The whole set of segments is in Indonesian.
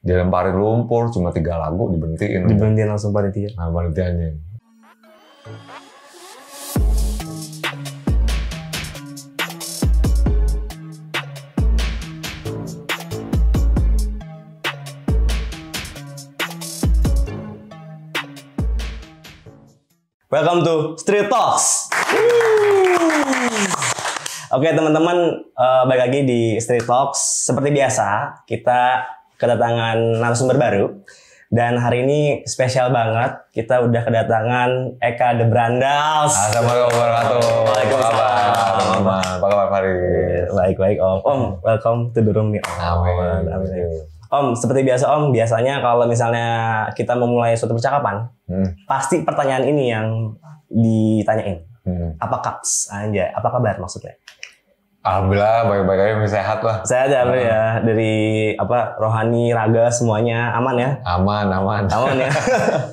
dilemparin lumpur, cuma 3 lagu diberhentiin. Diberhentiin langsung panitia. Nah, panitianya. Welcome to Street Talks. Oke teman-teman, balik lagi di Street Talks. Seperti biasa, kita kedatangan narasumber baru. Dan hari ini spesial banget. Kita udah kedatangan Eka The Brandals. Assalamualaikum warahmatullahi wabarakatuh. Waalaikumsalam. Apa kabar Farid? Baik-baik Om. Om, welcome to the room nih Om. Amin. Om, seperti biasa Om, biasanya kalau misalnya kita memulai suatu percakapan, pasti pertanyaan ini yang ditanyain. Apa kaps? Anjay, apa kabar maksudnya? Alhamdulillah, baik-baik aja, masih sehat lah. Sehat ya, ya. Dari rohani, raga, semuanya aman ya? Aman ya.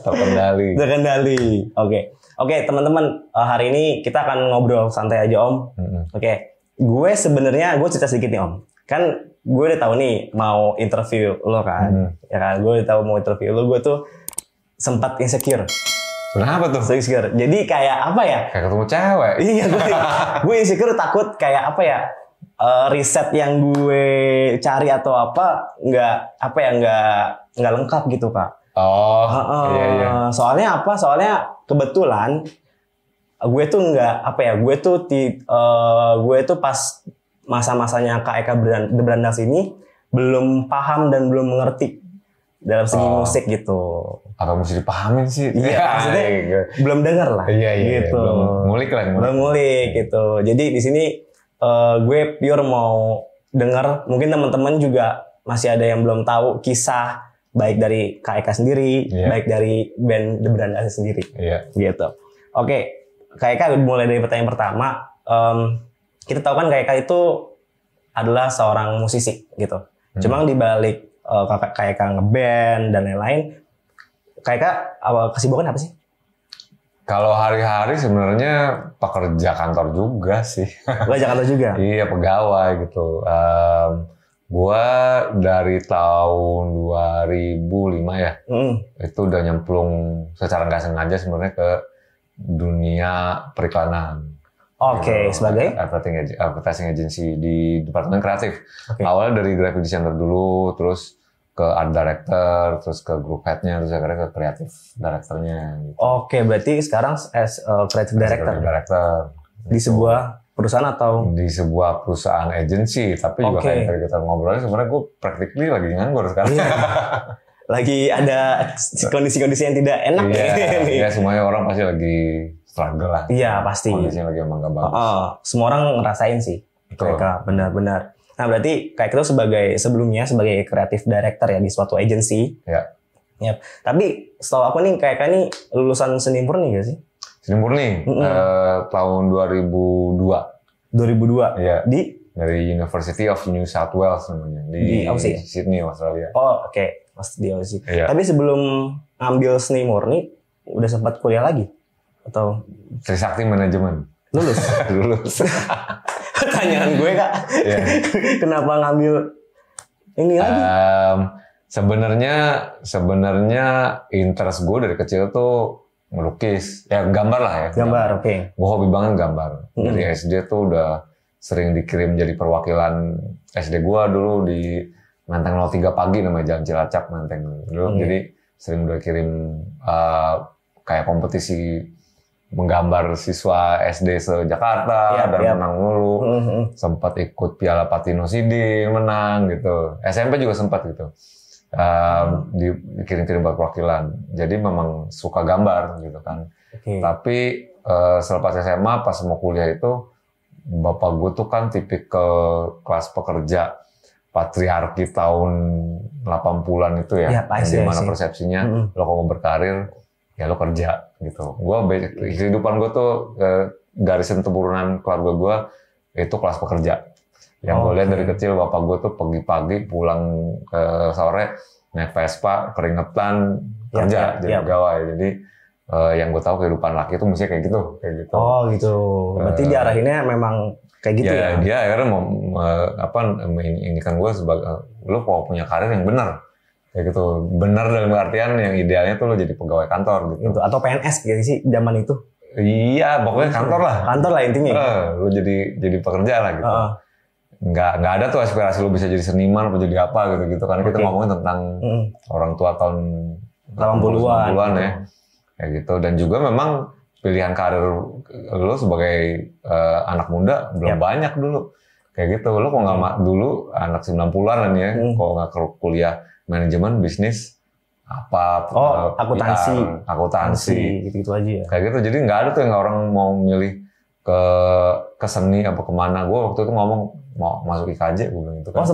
Terkendali. Oke, teman-teman, hari ini kita akan ngobrol santai aja Om. Oke, gue cerita sedikit nih Om. Kan gue udah tahu nih mau interview lo kan, ya kan? Gue udah tahu mau interview lo, gue tuh sempat insecure. Kenapa tuh? Insecure. Jadi kayak apa ya? Kayak ketemu cewek. Iya, gue insecure, takut kayak apa ya? Riset yang gue cari atau apa nggak lengkap gitu Kak. Oh, iya. Soalnya apa? Soalnya kebetulan gue tuh gue tuh pas masa-masanya Kak Eka The Brandals ini belum paham dan belum mengerti dalam segi musik gitu. Apa mesti dipahamin sih? Iya, maksudnya belum dengar lah. Iya, gitu. Belum ngulik gitu. Jadi di sini gue pure mau dengar. Mungkin teman-teman juga masih ada yang belum tahu kisah baik dari Kak Eka sendiri, baik dari band The Brandals sendiri. Gitu. Oke, Kak Eka mulai dari pertanyaan pertama. Kita tahu kan Kak Eka itu adalah seorang musisi gitu. Cuma di balik Kak Eka ngeband dan lain-lain, Kak Eka kesibukan apa sih? Kalau hari-hari sebenarnya pekerja kantor juga sih. Pekerja kantor juga? Iya, pegawai gitu. Gua dari tahun 2005 ya, itu udah nyemplung secara nggak sengaja sebenarnya ke dunia periklanan. Oke, sebagai advertising agency di departemen kreatif. Awalnya dari graphic designer dulu, terus ke art director, terus ke group head-nya, terus akhirnya ke kreatif director-nya. Gitu. Oke, berarti sekarang as creative director. Di sebuah perusahaan atau? Di sebuah perusahaan agency, tapi juga kayak tadi kita ngobrolnya sebenarnya gue practically lagi nganggur sekarang. Lagi ada kondisi-kondisi yang tidak enak. Iya, semuanya orang pasti lagi struggle lah. Iya, pasti. Kondisinya lagi emang gak bagus. Semua orang ngerasain sih. Kayak benar-benar. Nah, berarti kayak itu sebelumnya sebagai creative director ya di suatu agency. Iya. Yep. Tapi setahu aku nih kayak ini lulusan seni murni gak sih? Seni murni tahun 2002. 2002. Iya. Dari University of New South Wales namanya di Aussie. Sydney, Australia. Oh, oke. Di Aussie. Iya. Tapi sebelum ngambil seni murni udah sempat kuliah lagi atau Trisakti Manajemen. Lulus. Pertanyaan gue Kak. Kenapa ngambil ini lagi? Sebenarnya interest gue dari kecil tuh melukis, ya gambar lah ya. Gambar, oke. Gue hobi banget gambar. Dari SD tuh udah sering dikirim jadi perwakilan SD gue dulu di Menteng 03 Pagi, namanya Jalan Cilacap Menteng dulu. Jadi sering udah kirim kayak kompetisi menggambar siswa SD se-Jakarta dan menang mulu. Sempat ikut Piala Patino Siding, menang gitu. SMP juga sempat gitu. Dikirim-kirim buat perwakilan. Jadi memang suka gambar gitu kan. Tapi selepas SMA pas mau kuliah itu bapak gue tuh kan tipikal kelas pekerja patriarki tahun 80-an itu ya. Di mana persepsinya lo kalau mau berkarir ya lo kerja gitu. Kehidupan gue tuh garisan turunan keluarga gue itu kelas pekerja. Yang gue lihat dari kecil bapak gue tuh pagi-pagi pulang ke sore naik Vespa keringetan kerja jadi pegawai. Jadi yang gue tahu kehidupan laki itu mesti kayak gitu. Oh gitu. Berarti diarahinnya memang kayak gitu ya? Dia akhirnya ini kan gue sebagai lo mau punya karir yang benar. Kayak gitu. Bener dalam artian yang idealnya tuh lo jadi pegawai kantor gitu. Atau PNS gitu sih zaman itu. Iya, pokoknya kantor lah. Kantor lah intinya. Lo jadi pekerja lah gitu. Nggak ada tuh aspirasi lo bisa jadi seniman atau jadi apa gitu. Karena kita ngomongin tentang orang tua tahun 80-an ya. Kayak gitu. Dan juga memang pilihan karir lo sebagai anak muda belum banyak dulu. Kayak gitu. Lo kok nggak dulu anak 90-an ya, kalau nggak kuliah manajemen, bisnis, apa, akuntansi, gitu aja ya. Kayak gitu. Jadi nggak ada tuh yang orang mau milih ke seni apa kemana. Gue waktu itu ngomong mau masuk IKJ, gue bilang gitu kan. Oh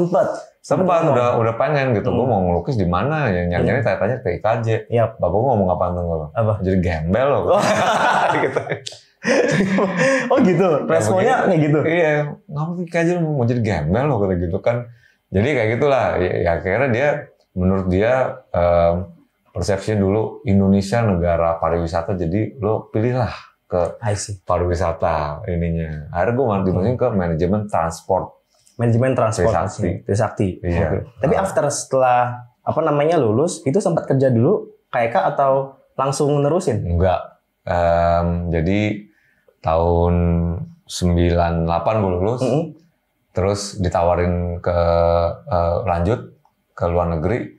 sempat udah pengen gitu. Gue mau ngelukis di mana ya, nyari tanya-tanya ke IKJ. Bapak gue ngomong apaan tuh lo? Jadi gembel lo. Gitu. Oh gitu, responnya kayak gitu. Iya, ngapain IKJ lo mau jadi gembel lo kata gitu kan. Jadi kayak gitulah. Ya akhirnya menurut dia persepsi dulu Indonesia negara pariwisata, jadi lo pilihlah ke pariwisata ininya. Akhirnya gue malah dimasukin ke manajemen transport. Manajemen transport Trisakti. Iya. Tapi setelah lulus itu sempat kerja dulu kayak Kak atau langsung nerusin? Enggak. Jadi tahun 98 gue lulus. Terus ditawarin ke lanjut ke luar negeri.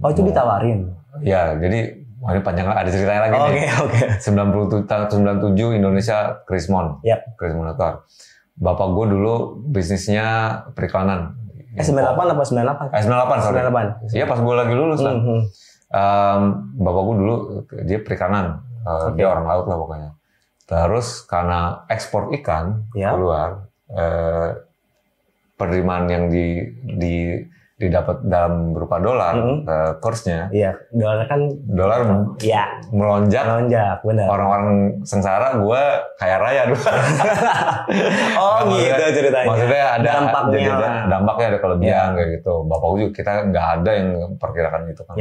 Oh itu ditawarin? Ya, jadi ini panjang, ada ceritanya lagi nih. Oke. 97 Indonesia Krismon. Krismonator. Bapak gue dulu bisnisnya periklanan. 98 apa 98? 98, sorry. 98. Iya pas gue lagi lulus kan. Bapak gue dulu dia perikanan. Dia orang laut lah pokoknya. Terus karena ekspor ikan keluar, penerimaan yang didapat dalam berupa dolar, kursnya. Iya, dolar melonjak, benar. Orang-orang sengsara, gue kaya raya dulu. Gitu ceritanya. Maksudnya ada dampaknya ada kelebihan kayak gitu. Bapak juga kita nggak ada yang perkirakan itu kan.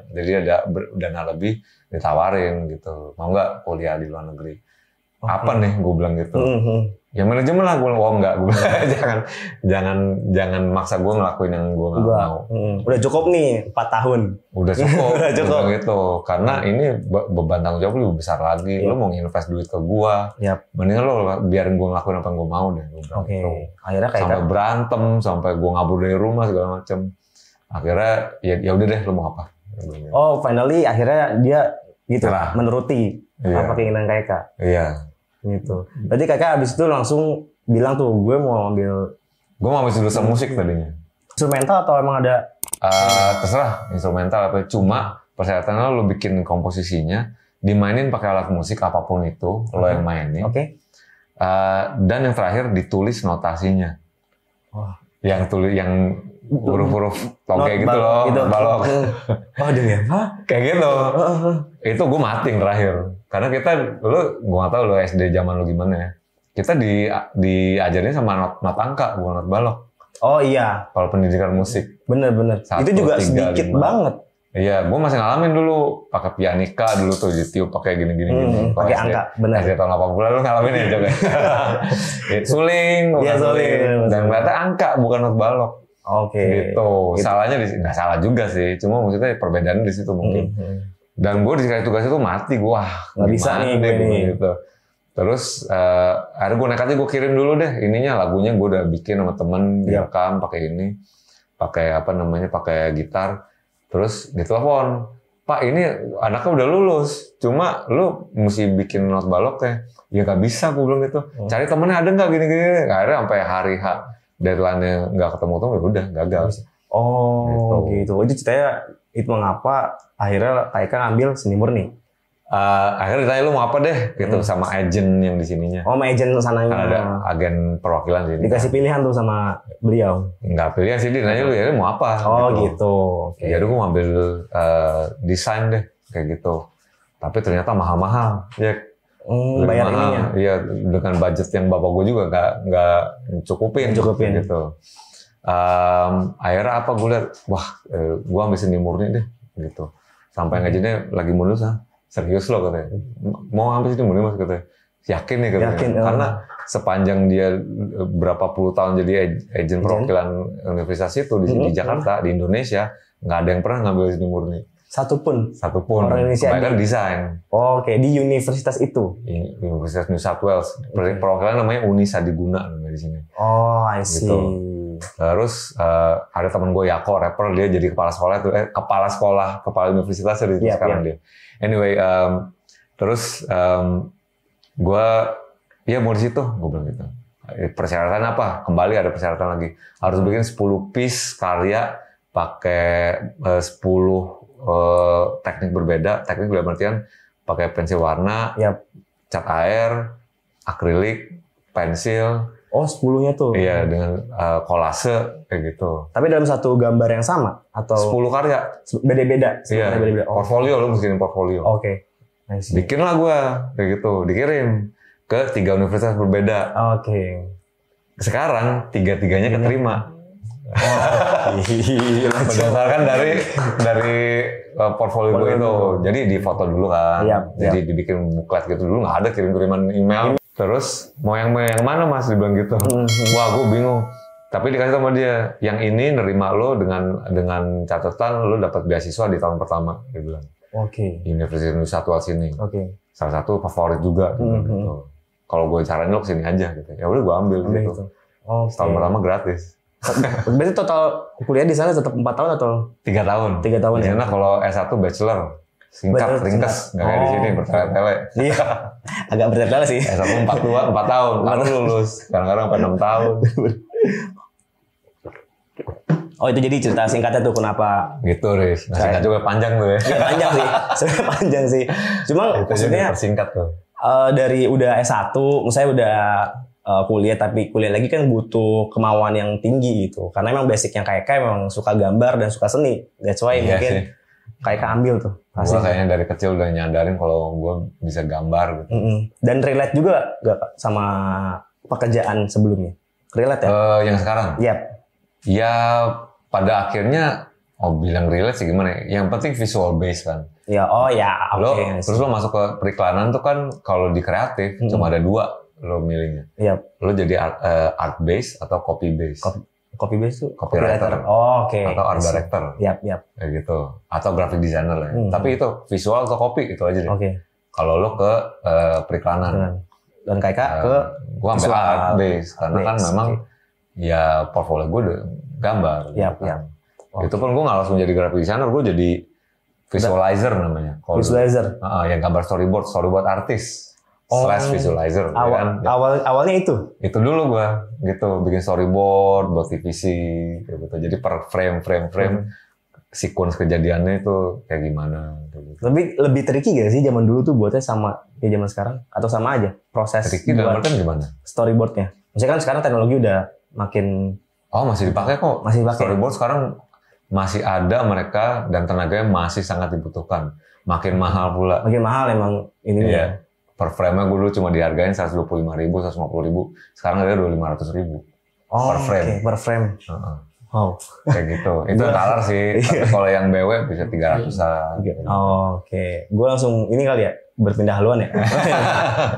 Jadi ada dana lebih ditawarin gitu. Mau nggak kuliah di luar negeri? Apa nih gue bilang gitu. Ya manajemen lah gue bilang, enggak, gue jangan maksa gue ngelakuin yang gue nggak mau. Udah cukup nih 4 tahun. Udah cukup. Gitu. Karena ini beban tanggung jawab lebih besar lagi. Lo mau invest duit ke gue, mendingan lo biarin gue ngelakuin apa yang gue mau deh. Gitu. Akhirnya kayak sampai berantem, sampai gue ngabur dari rumah segala macam. Akhirnya ya udah deh, lo mau apa? Oh, finally akhirnya dia gitu menuruti apa keinginan Kak. Iya. Gitu. Berarti Kakak abis itu langsung bilang tuh gue mau ambil jurusan musik tadinya. Instrumental atau emang ada? Terserah instrumental apa. Cuma persyaratannya lo bikin komposisinya, dimainin pakai alat musik apapun itu, lo yang mainin. Dan yang terakhir ditulis notasinya. Yang huruf-huruf toge gitu loh, balok. Demi apa? Kayak gitu. Itu gue mati yang terakhir. Karena gue gak tahu lo SD zaman lo gimana ya. Kita diajarin sama not angka, bukan not balok. Oh iya. Kalau pendidikan musik. Bener. 1, itu juga 3, sedikit 5. Banget. Iya, gue masih ngalamin dulu pakai pianika dulu tuh ditiup pakai gini. Pakai angka, bener. SD tahun 80 lu ngalamin ya coba. Suling, dan ternyata angka bukan not balok. Gitu. Salahnya nggak salah juga sih, cuma maksudnya perbedaannya di situ mungkin. Dan gue dikasih tugas itu mati, gue nggak bisa nih gitu. Terus akhirnya gue nekat aja gue kirim dulu deh lagunya gue udah bikin sama temen, direkam pakai pakai gitar. Terus ditelepon, Pak ini anaknya udah lulus, cuma lu mesti bikin not balok ya nggak bisa, gue bilang gitu. Cari temennya ada nggak gini-gini. Akhirnya sampai hari H deadline-nya nggak ketemu ya udah gagal. Gitu. Itu ceritanya itu mengapa akhirnya Kak ngambil seni murni. Akhirnya ditanya lu mau apa deh gitu sama agen yang di sininya. Sama agen sananya. Kan ada agen perwakilan sini. Dikasih pilihan tuh sama beliau. Nggak pilihan sih, dia nanya lu ya mau apa. Gitu. Jadi gue ngambil desain deh kayak gitu. Tapi ternyata mahal-mahal. Ya. Bayar ininya. Iya, dengan budget yang bapak gue juga nggak cukupin gitu. Akhirnya apa gue lihat, gue ambil seni murni deh gitu. Sampai ngajinya lagi mulus serius loh katanya. Mau ambil seni murni mas katanya. Yakin nih katanya. Karena sepanjang dia berapa puluh tahun jadi agen perwakilan universitas itu di Jakarta, di Indonesia, nggak ada yang pernah ngambil seni murni. Satu pun Orang Indonesia. Mereka desain. Oke, di universitas itu. Universitas New South Wales. Perwakilan namanya Unisa Diguna namanya di sini. Oh, I see. Gitu. Terus ada temen gue Yako, rapper, dia jadi kepala sekolah, kepala universitas dari sekarang dia. Anyway, terus gue, ya mau di situ, gue bilang gitu. Persyaratan apa? Kembali ada persyaratan lagi. Harus bikin 10 piece karya pakai 10 teknik berbeda. Teknik dalam artian pakai pensil warna, cat air, akrilik, pensil. Oh, 10-nya tuh. Iya, dengan kolase kayak gitu. Tapi dalam satu gambar yang sama atau 10 karya. Beda-beda. Iya. Beda-beda. Portfolio, lu mesti bikin portfolio. Oke. Bikin lah gue kayak gitu, dikirim ke 3 universitas berbeda. Oke. Sekarang 3-3-nya keterima. Berdasarkan dari portfolio gue itu. Jadi difoto dulu kan. Jadi dibikin buklet gitu dulu, nggak ada kirim-kiriman email. Terus mau yang mana Mas, dibilang gitu. Wah, gue bingung. Tapi dikasih sama dia, yang ini nerima lo dengan catatan lo dapat beasiswa di tahun pertama, dia bilang. Oke. Universitas New South Wales ini. Oke. Salah satu favorit juga gitu. Kalau gue carain lo kesini aja gitu. Ya udah gue ambil gitu. Tahun pertama gratis. Berarti total kuliah di sana tetap 4 tahun atau 3 tahun? 3 tahun ya. Di sana kalau S1 bachelor singkat, ringkes, nggak kayak di sini bertele-tele. Iya, agak bertele sih. S1 4 tahun, lalu lulus. Kadang-kadang sampai 6 tahun. Oh, itu jadi cerita singkatnya tuh kenapa? Gitu, Riz. Nah, singkat juga panjang tuh ya. Iya, panjang sih. Sebenarnya panjang sih. Cuma maksudnya persingkat tuh. Dari udah S1, misalnya udah kuliah, tapi kuliah lagi kan butuh kemauan yang tinggi gitu. Karena emang basicnya kayak memang suka gambar dan suka seni. That's why mungkin kayak ambil tuh. Gue kayaknya dari kecil udah nyadarin kalau gue bisa gambar gitu. Dan relate juga gak sama pekerjaan sebelumnya? Relate ya? Yang sekarang? Iya. Ya pada akhirnya, bilang relate sih gimana ya? Yang penting visual base kan. Ya, oke. Terus lo masuk ke periklanan tuh kan kalau di kreatif cuma ada 2 lo milihnya. Iya. Lo jadi art base atau copy base. Copy base tuh copywriter. Oke. Atau art director. Yap. Kayak gitu. Atau graphic designer lah. Tapi itu visual atau copy itu aja deh. Oke. Kalau lo ke periklanan. Dan kayak ke gua ambil art base karena kan memang ya portfolio gue udah gambar. Yap. Itu pun gue nggak langsung jadi graphic designer, gue jadi visualizer namanya. Visualizer. Yang gambar storyboard artis. / visualizer. Awalnya itu dulu gue gitu, bikin storyboard buat TVC gitu. Jadi per frame sequence kejadiannya itu kayak gimana gitu. Lebih tricky gak sih zaman dulu tuh buatnya sama kayak zaman sekarang atau sama aja proses tricky dalam artian gimana storyboardnya? Maksudnya kan sekarang teknologi udah makin masih dipakai kok. Storyboard sekarang masih ada mereka dan tenaganya masih sangat dibutuhkan. Makin mahal pula. Makin mahal emang ini ya. Per frame-nya gue dulu cuma dihargain 125.000, 150.000. Sekarang ada 500.000 per frame. Per frame. Wow. Kayak gitu. Itu talar sih. Tapi kalau yang BW bisa 300-an. Oke. Gue langsung ini kali ya, berpindah haluan ya.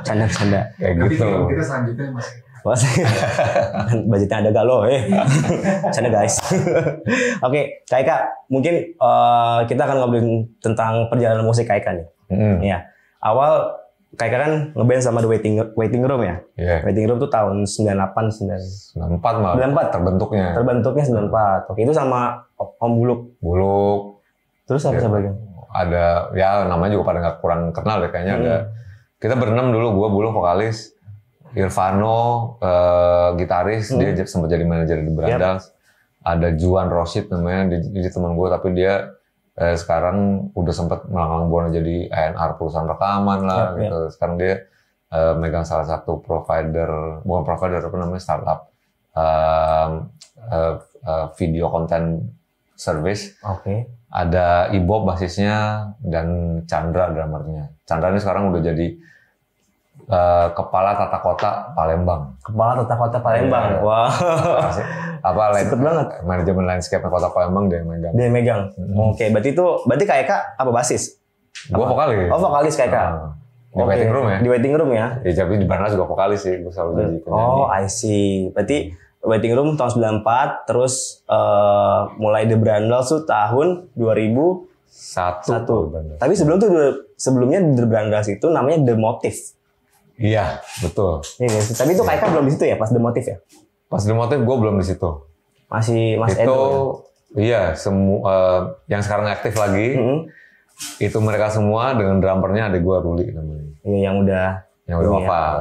Canda-canda. Kayak gitu. Kita selanjutnya masih. Budgetnya ada gak lo? Canda guys. Oke, Kak Eka, mungkin kita akan ngobrolin tentang perjalanan musik Kak Eka nih. Ya. Awal Kak Eka kan ngeband sama The Waiting Room ya? Yeah. Waiting Room tuh tahun 94 malah. 94 terbentuknya. Terbentuknya 94. Oke, itu sama Om Buluk. Terus apa lagi? Ada, ya namanya juga pada kurang kenal deh kayaknya. Ada. Kita berenam dulu, gue Buluk vokalis, Irvano gitaris, dia sempat jadi manajer di Brandas. Ada Juan Rosid namanya, dia teman gue tapi dia sekarang udah sempat melanglang buana jadi A&R perusahaan rekaman lah gitu. Sekarang dia megang salah satu bukan provider apa namanya, startup video content service. Ada Ibob basisnya dan Chandra drummernya. Chandra ini sekarang udah jadi Kepala Tata Kota Palembang. Kepala Tata Kota Palembang. Wah. Cepet banget. Manajemen landscape Kota Palembang dia yang megang. Oke, berarti Kak Eka apa basis? Gua vokalis. Oh, vokalis Kak Eka. Di waiting room ya. Di waiting room ya. Tapi di Barnas juga vokalis sih, gua selalu jadi penyanyi. Oh, I see. Berarti Waiting Room tahun 94, terus mulai The Brandals tuh tahun 2001. Tapi sebelumnya The Brandals itu namanya The Motive. Iya, betul. Iya, tapi itu kayaknya belum di situ ya, pas The Motive ya? Pas The Motive gue belum di situ. Masih Mas itu, Edo ya? Iya, semua yang sekarang aktif lagi. Itu mereka semua dengan drummernya adik gue Ruli namanya. Iya, yang udah wafat.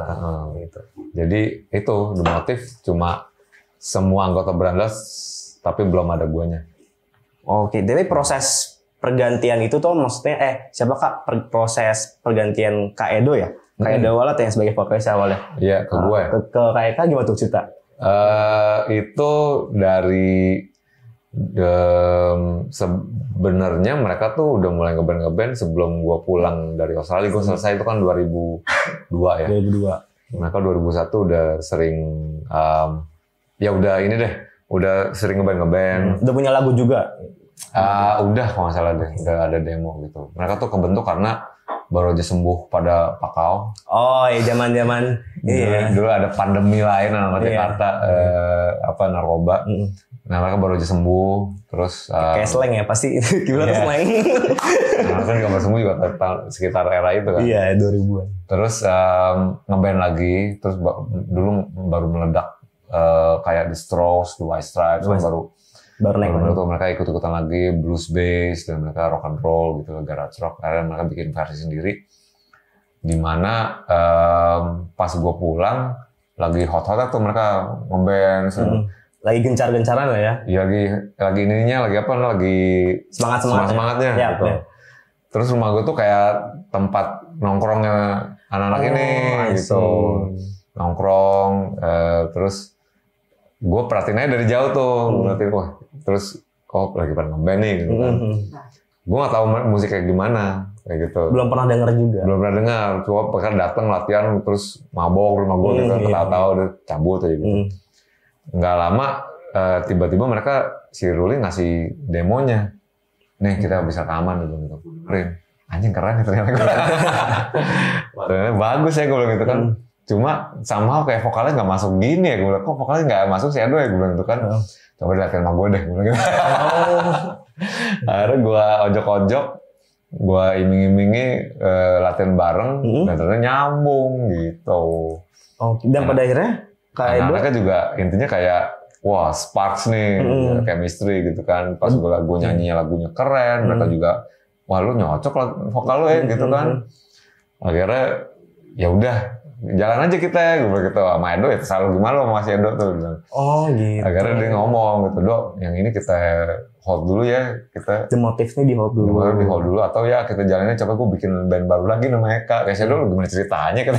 Gitu. Jadi itu The Motive cuma semua anggota Brandals tapi belum ada guanya. Oke, tapi proses pergantian itu tuh maksudnya siapa Kak proses pergantian Kak Edo ya? Kak Edo Walat yang sebagai vokalis awalnya. Iya, ke gue. Ke Kak Eka gimana tuh cerita? Itu dari sebenarnya mereka tuh udah mulai ngeband sebelum gue pulang dari Australia. Gue selesai itu kan 2002 ya. 2002. Mereka 2001 udah sering ya udah ini deh, udah sering ngeband. Udah punya lagu juga? Udah kalau nggak salah deh, udah ada demo gitu. Mereka tuh kebentuk karena baru aja sembuh pada Pakau. Oh iya, zaman-zaman dulu ada pandemi lain nama Jakarta, narkoba. Nah mereka baru aja sembuh, terus kayak slang ya pasti gimana slang? Nah, kan gambar sembuh juga sekitar era itu kan. Iya 2000-an. Terus ngeband lagi, terus dulu baru meledak kayak The Strokes, The White Stripes, baru naik. Tuh mereka ikut-ikutan lagi blues bass dan mereka rock and roll gitu, garage rock. Akhirnya mereka bikin versi sendiri. Dimana pas gue pulang lagi hot-hotnya tuh mereka ngeband. Lagi gencar-gencaran lah ya? Iya lagi ininya, lagi semangatnya gitu. Ya. Terus rumah gue tuh kayak tempat nongkrongnya anak-anak ini gitu. Nongkrong, terus gue perhatiin aja dari jauh tuh, perhatiin terus lagi pada ngeband nih gitu kan. Gue nggak tahu musik kayak gimana kayak gitu. Belum pernah denger juga. Belum pernah dengar, cuma bahkan datang latihan terus mabok rumah gue gitu, ketawa-tawa udah cabut aja gitu. Nggak lama tiba-tiba mereka si Ruli ngasih demonya. Nih kita bisa rekaman gitu. Keren. Anjing keren nih ternyata. Bagus ya gue bilang gitu kan. Cuma somehow kayak vokalnya nggak masuk gini ya, gue bilang, kok vokalnya nggak masuk si Edo ya, gue bilang gitu kan. Coba dilihatin sama gue deh, gue bilang gitu. Akhirnya gue ojok-ojok, gue iming-imingi latihan bareng, dan ternyata nyambung gitu. Dan pada akhirnya kayak Edo anaknya juga intinya kayak, wah sparks nih, chemistry gitu kan. Pas gue nyanyinya lagunya keren, mereka juga, wah lu nyocok lah vokal lu ya gitu kan. Akhirnya ya udah. Jalan aja kita, gue bilang gitu sama Edo ya selalu gimana lo sama si Edo tuh bilang. Gitu. Akhirnya dia ngomong gitu, Dok, yang ini kita hold dulu ya, kita The Motive-nya di hold dulu. Di hold dulu atau ya kita jalannya coba gue bikin band baru lagi namanya Eka. Kayak si Edo gimana ceritanya kita.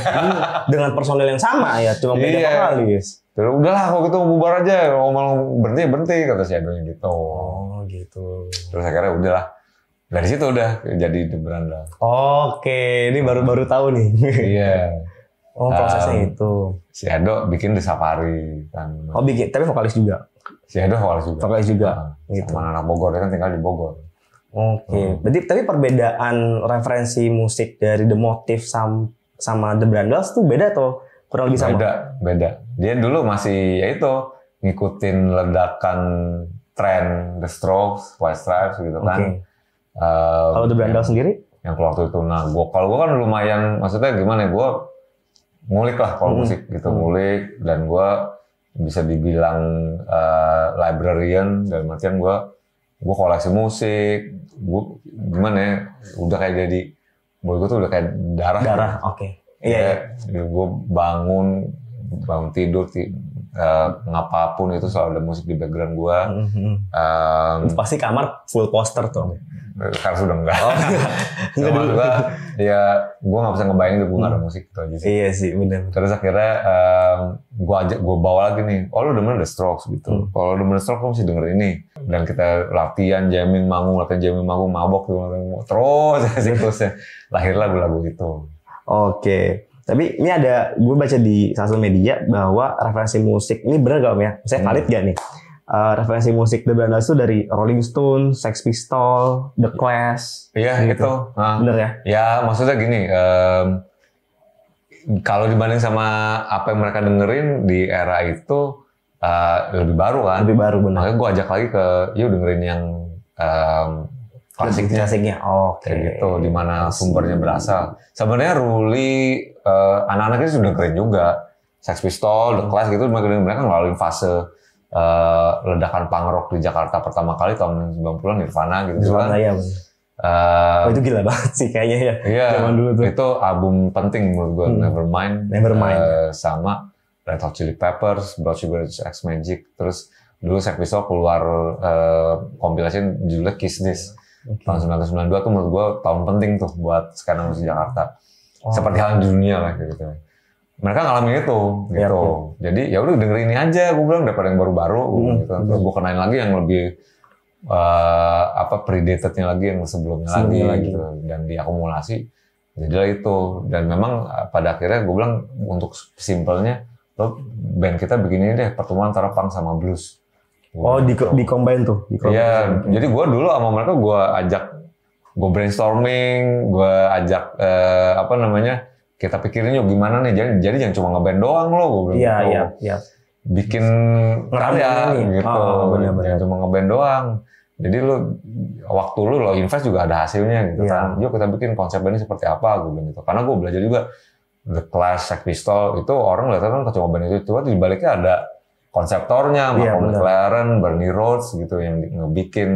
Dengan personel yang sama ya, cuma beda vokalis. Terus udahlah kalau gitu bubar aja, ngomong berhenti kata si Edo gitu. Gitu. Terus akhirnya udahlah. Dari situ udah jadi The Brandals. Oke, ini baru tahu nih. Iya. Prosesnya itu. Si Edo bikin The Safari kan. Bikin, tapi vokalis juga. Si Edo vokalis juga. Gitu. Sama anak Bogor, dia kan tinggal di Bogor. Oke. Berarti tapi perbedaan referensi musik dari The Motive sama The Brandals tuh beda atau kurang lebih sama? Beda. Dia dulu masih ya itu ngikutin ledakan tren The Strokes, White Stripes gitu kan. Kalau The Brandals sendiri? Yang waktu itu, kalau gue kan lumayan, maksudnya gimana ya, gue ngulik lah kalau musik gitu, ngulik, dan gue bisa dibilang librarian, dalam artian gue koleksi musik, gue gimana ya, udah kayak jadi, gue tuh udah kayak darah. Iya. Gue bangun tidur, ngapapun itu selalu ada musik di background gue. Pasti kamar full poster tuh. Sekarang sudah enggak. Sama juga, ya gue nggak bisa ngebayangin gue nggak ada musik itu aja sih. Iya sih, benar. Terus akhirnya gue bawa lagi nih. Oh lu demen The Strokes gitu. Kalau demen The Strokes lu mesti denger ini. Dan kita latihan jamming manggung, mabok terus siklusnya. Lahir lagu-lagu itu. Oke. Tapi ini ada, gue baca di sosial media bahwa referensi musik ini benar gak Om ya? Saya valid gak nih? Referensi musik The Brandals itu dari Rolling Stone, Sex Pistols, The Clash. Iya gitu. Itu. Bener ya? Ya maksudnya gini, kalau dibanding sama apa yang mereka dengerin di era itu, lebih baru kan. Lebih baru benar. Makanya gue ajak lagi ke, yuk dengerin yang klasiknya. Kayak gitu, di mana sumbernya berasal. Sebenarnya Ruli, anak-anaknya sudah dengerin juga. Sex Pistols, The Clash gitu, mereka ngelaluin fase ledakan punk rock di Jakarta pertama kali tahun 90-an, Nirvana gitu kan. Iya, itu gila banget sih kayaknya ya. Iya, zaman dulu tuh. Itu album penting menurut gue, Nevermind. Sama Red Hot Chili Peppers, Blood Sugar Sex Magic, terus dulu Sex Pistols keluar kompilasi judulnya Kiss This. Tahun 1992 tuh menurut gue tahun penting tuh buat skena musik Jakarta. Seperti halnya di dunia lah gitu. Mereka ngalamin itu gitu. Jadi ya udah dengerin ini aja, gue bilang, daripada yang baru-baru gitu. Terus gue kenain lagi yang lebih predated-nya lagi, yang sebelumnya lagi gitu. Dan diakumulasi jadilah itu. Dan memang pada akhirnya gue bilang, untuk simpelnya lo band kita begini deh, pertemuan antara punk sama blues. Di combine tuh. Iya, jadi gue dulu sama mereka gue ajak, gue brainstorming, gue ajak kita pikirin yuk gimana nih, jadi jangan cuma ngeband doang lo, gue bilang. Iya. Bikin karya gitu, jangan cuma ngeband doang. Jadi waktu lo invest juga ada hasilnya gitu kan. Yuk kita bikin konsep ini seperti apa, gue bilang gitu. Karena gue belajar juga The Clash, Sex Pistols itu orang lihat kan cuma band itu, cuma di baliknya ada konseptornya, Malcolm McLaren, Bernie Rhodes gitu yang ngebikin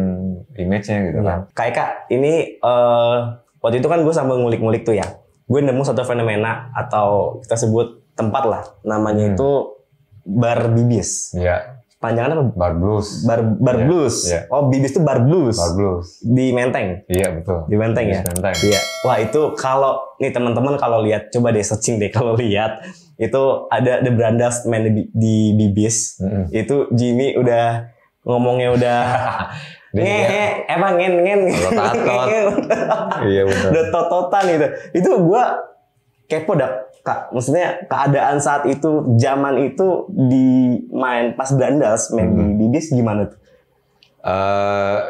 image-nya gitu kan. Kak, ini waktu itu kan gue sambil ngulik-ngulik tuh ya. Gue nemu satu fenomena atau kita sebut tempat lah, namanya itu Bar Bibis. Iya. Panjangannya apa? Bar Blues. Bar Blues. Yeah. Oh, Bibis itu Bar Blues. Bar Blues. Di Menteng. Iya, betul. Di Menteng ya. Menteng. Iya. Wah, itu kalau nih teman-teman kalau lihat, coba deh searching deh kalau lihat itu ada The Brandas main di Bibis. Itu Jimmy udah ngomongnya udah ngen. Iya betul. Udah tototan itu. Itu gua kepo dah, Kak. Maksudnya keadaan saat itu, zaman itu di main pas Brandas main di Bibis gimana tuh?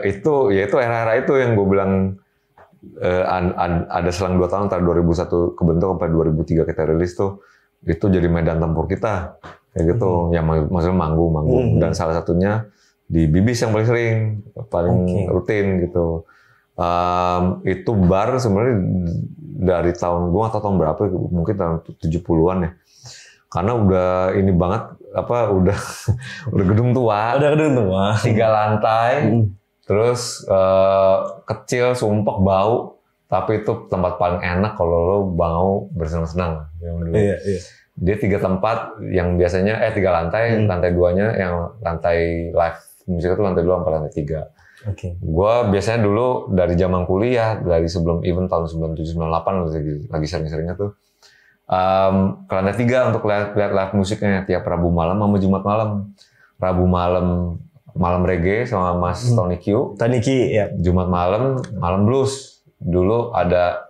Itu era-era itu yang gue bilang ada selang 2 tahun antara 2001 kebentuk sampai 2003 kita rilis tuh, itu jadi medan tempur kita kayak gitu. Ya maksudnya manggung dan salah satunya di Bibis yang paling sering, paling rutin gitu. Itu bar sebenarnya dari tahun, gue nggak tahu tahun berapa, mungkin tahun 70-an ya. Karena udah ini banget, udah gedung tua. Udah gedung tua. 3 lantai, terus kecil, sumpek, bau. Tapi itu tempat paling enak kalau lo mau bersenang-senang. Iya. Dia 3 tempat yang biasanya 3 lantai, lantai 2-nya yang lantai live musik itu lantai 2 sampai lantai 3. Gue biasanya dulu dari zaman kuliah, dari sebelum event tahun 97-98 lagi sering-seringnya tuh ke lantai 3 untuk lihat live musiknya tiap Rabu malam sama Jumat malam. Rabu malam reggae sama Mas Tony Q. Ya. Jumat malam blues. Dulu ada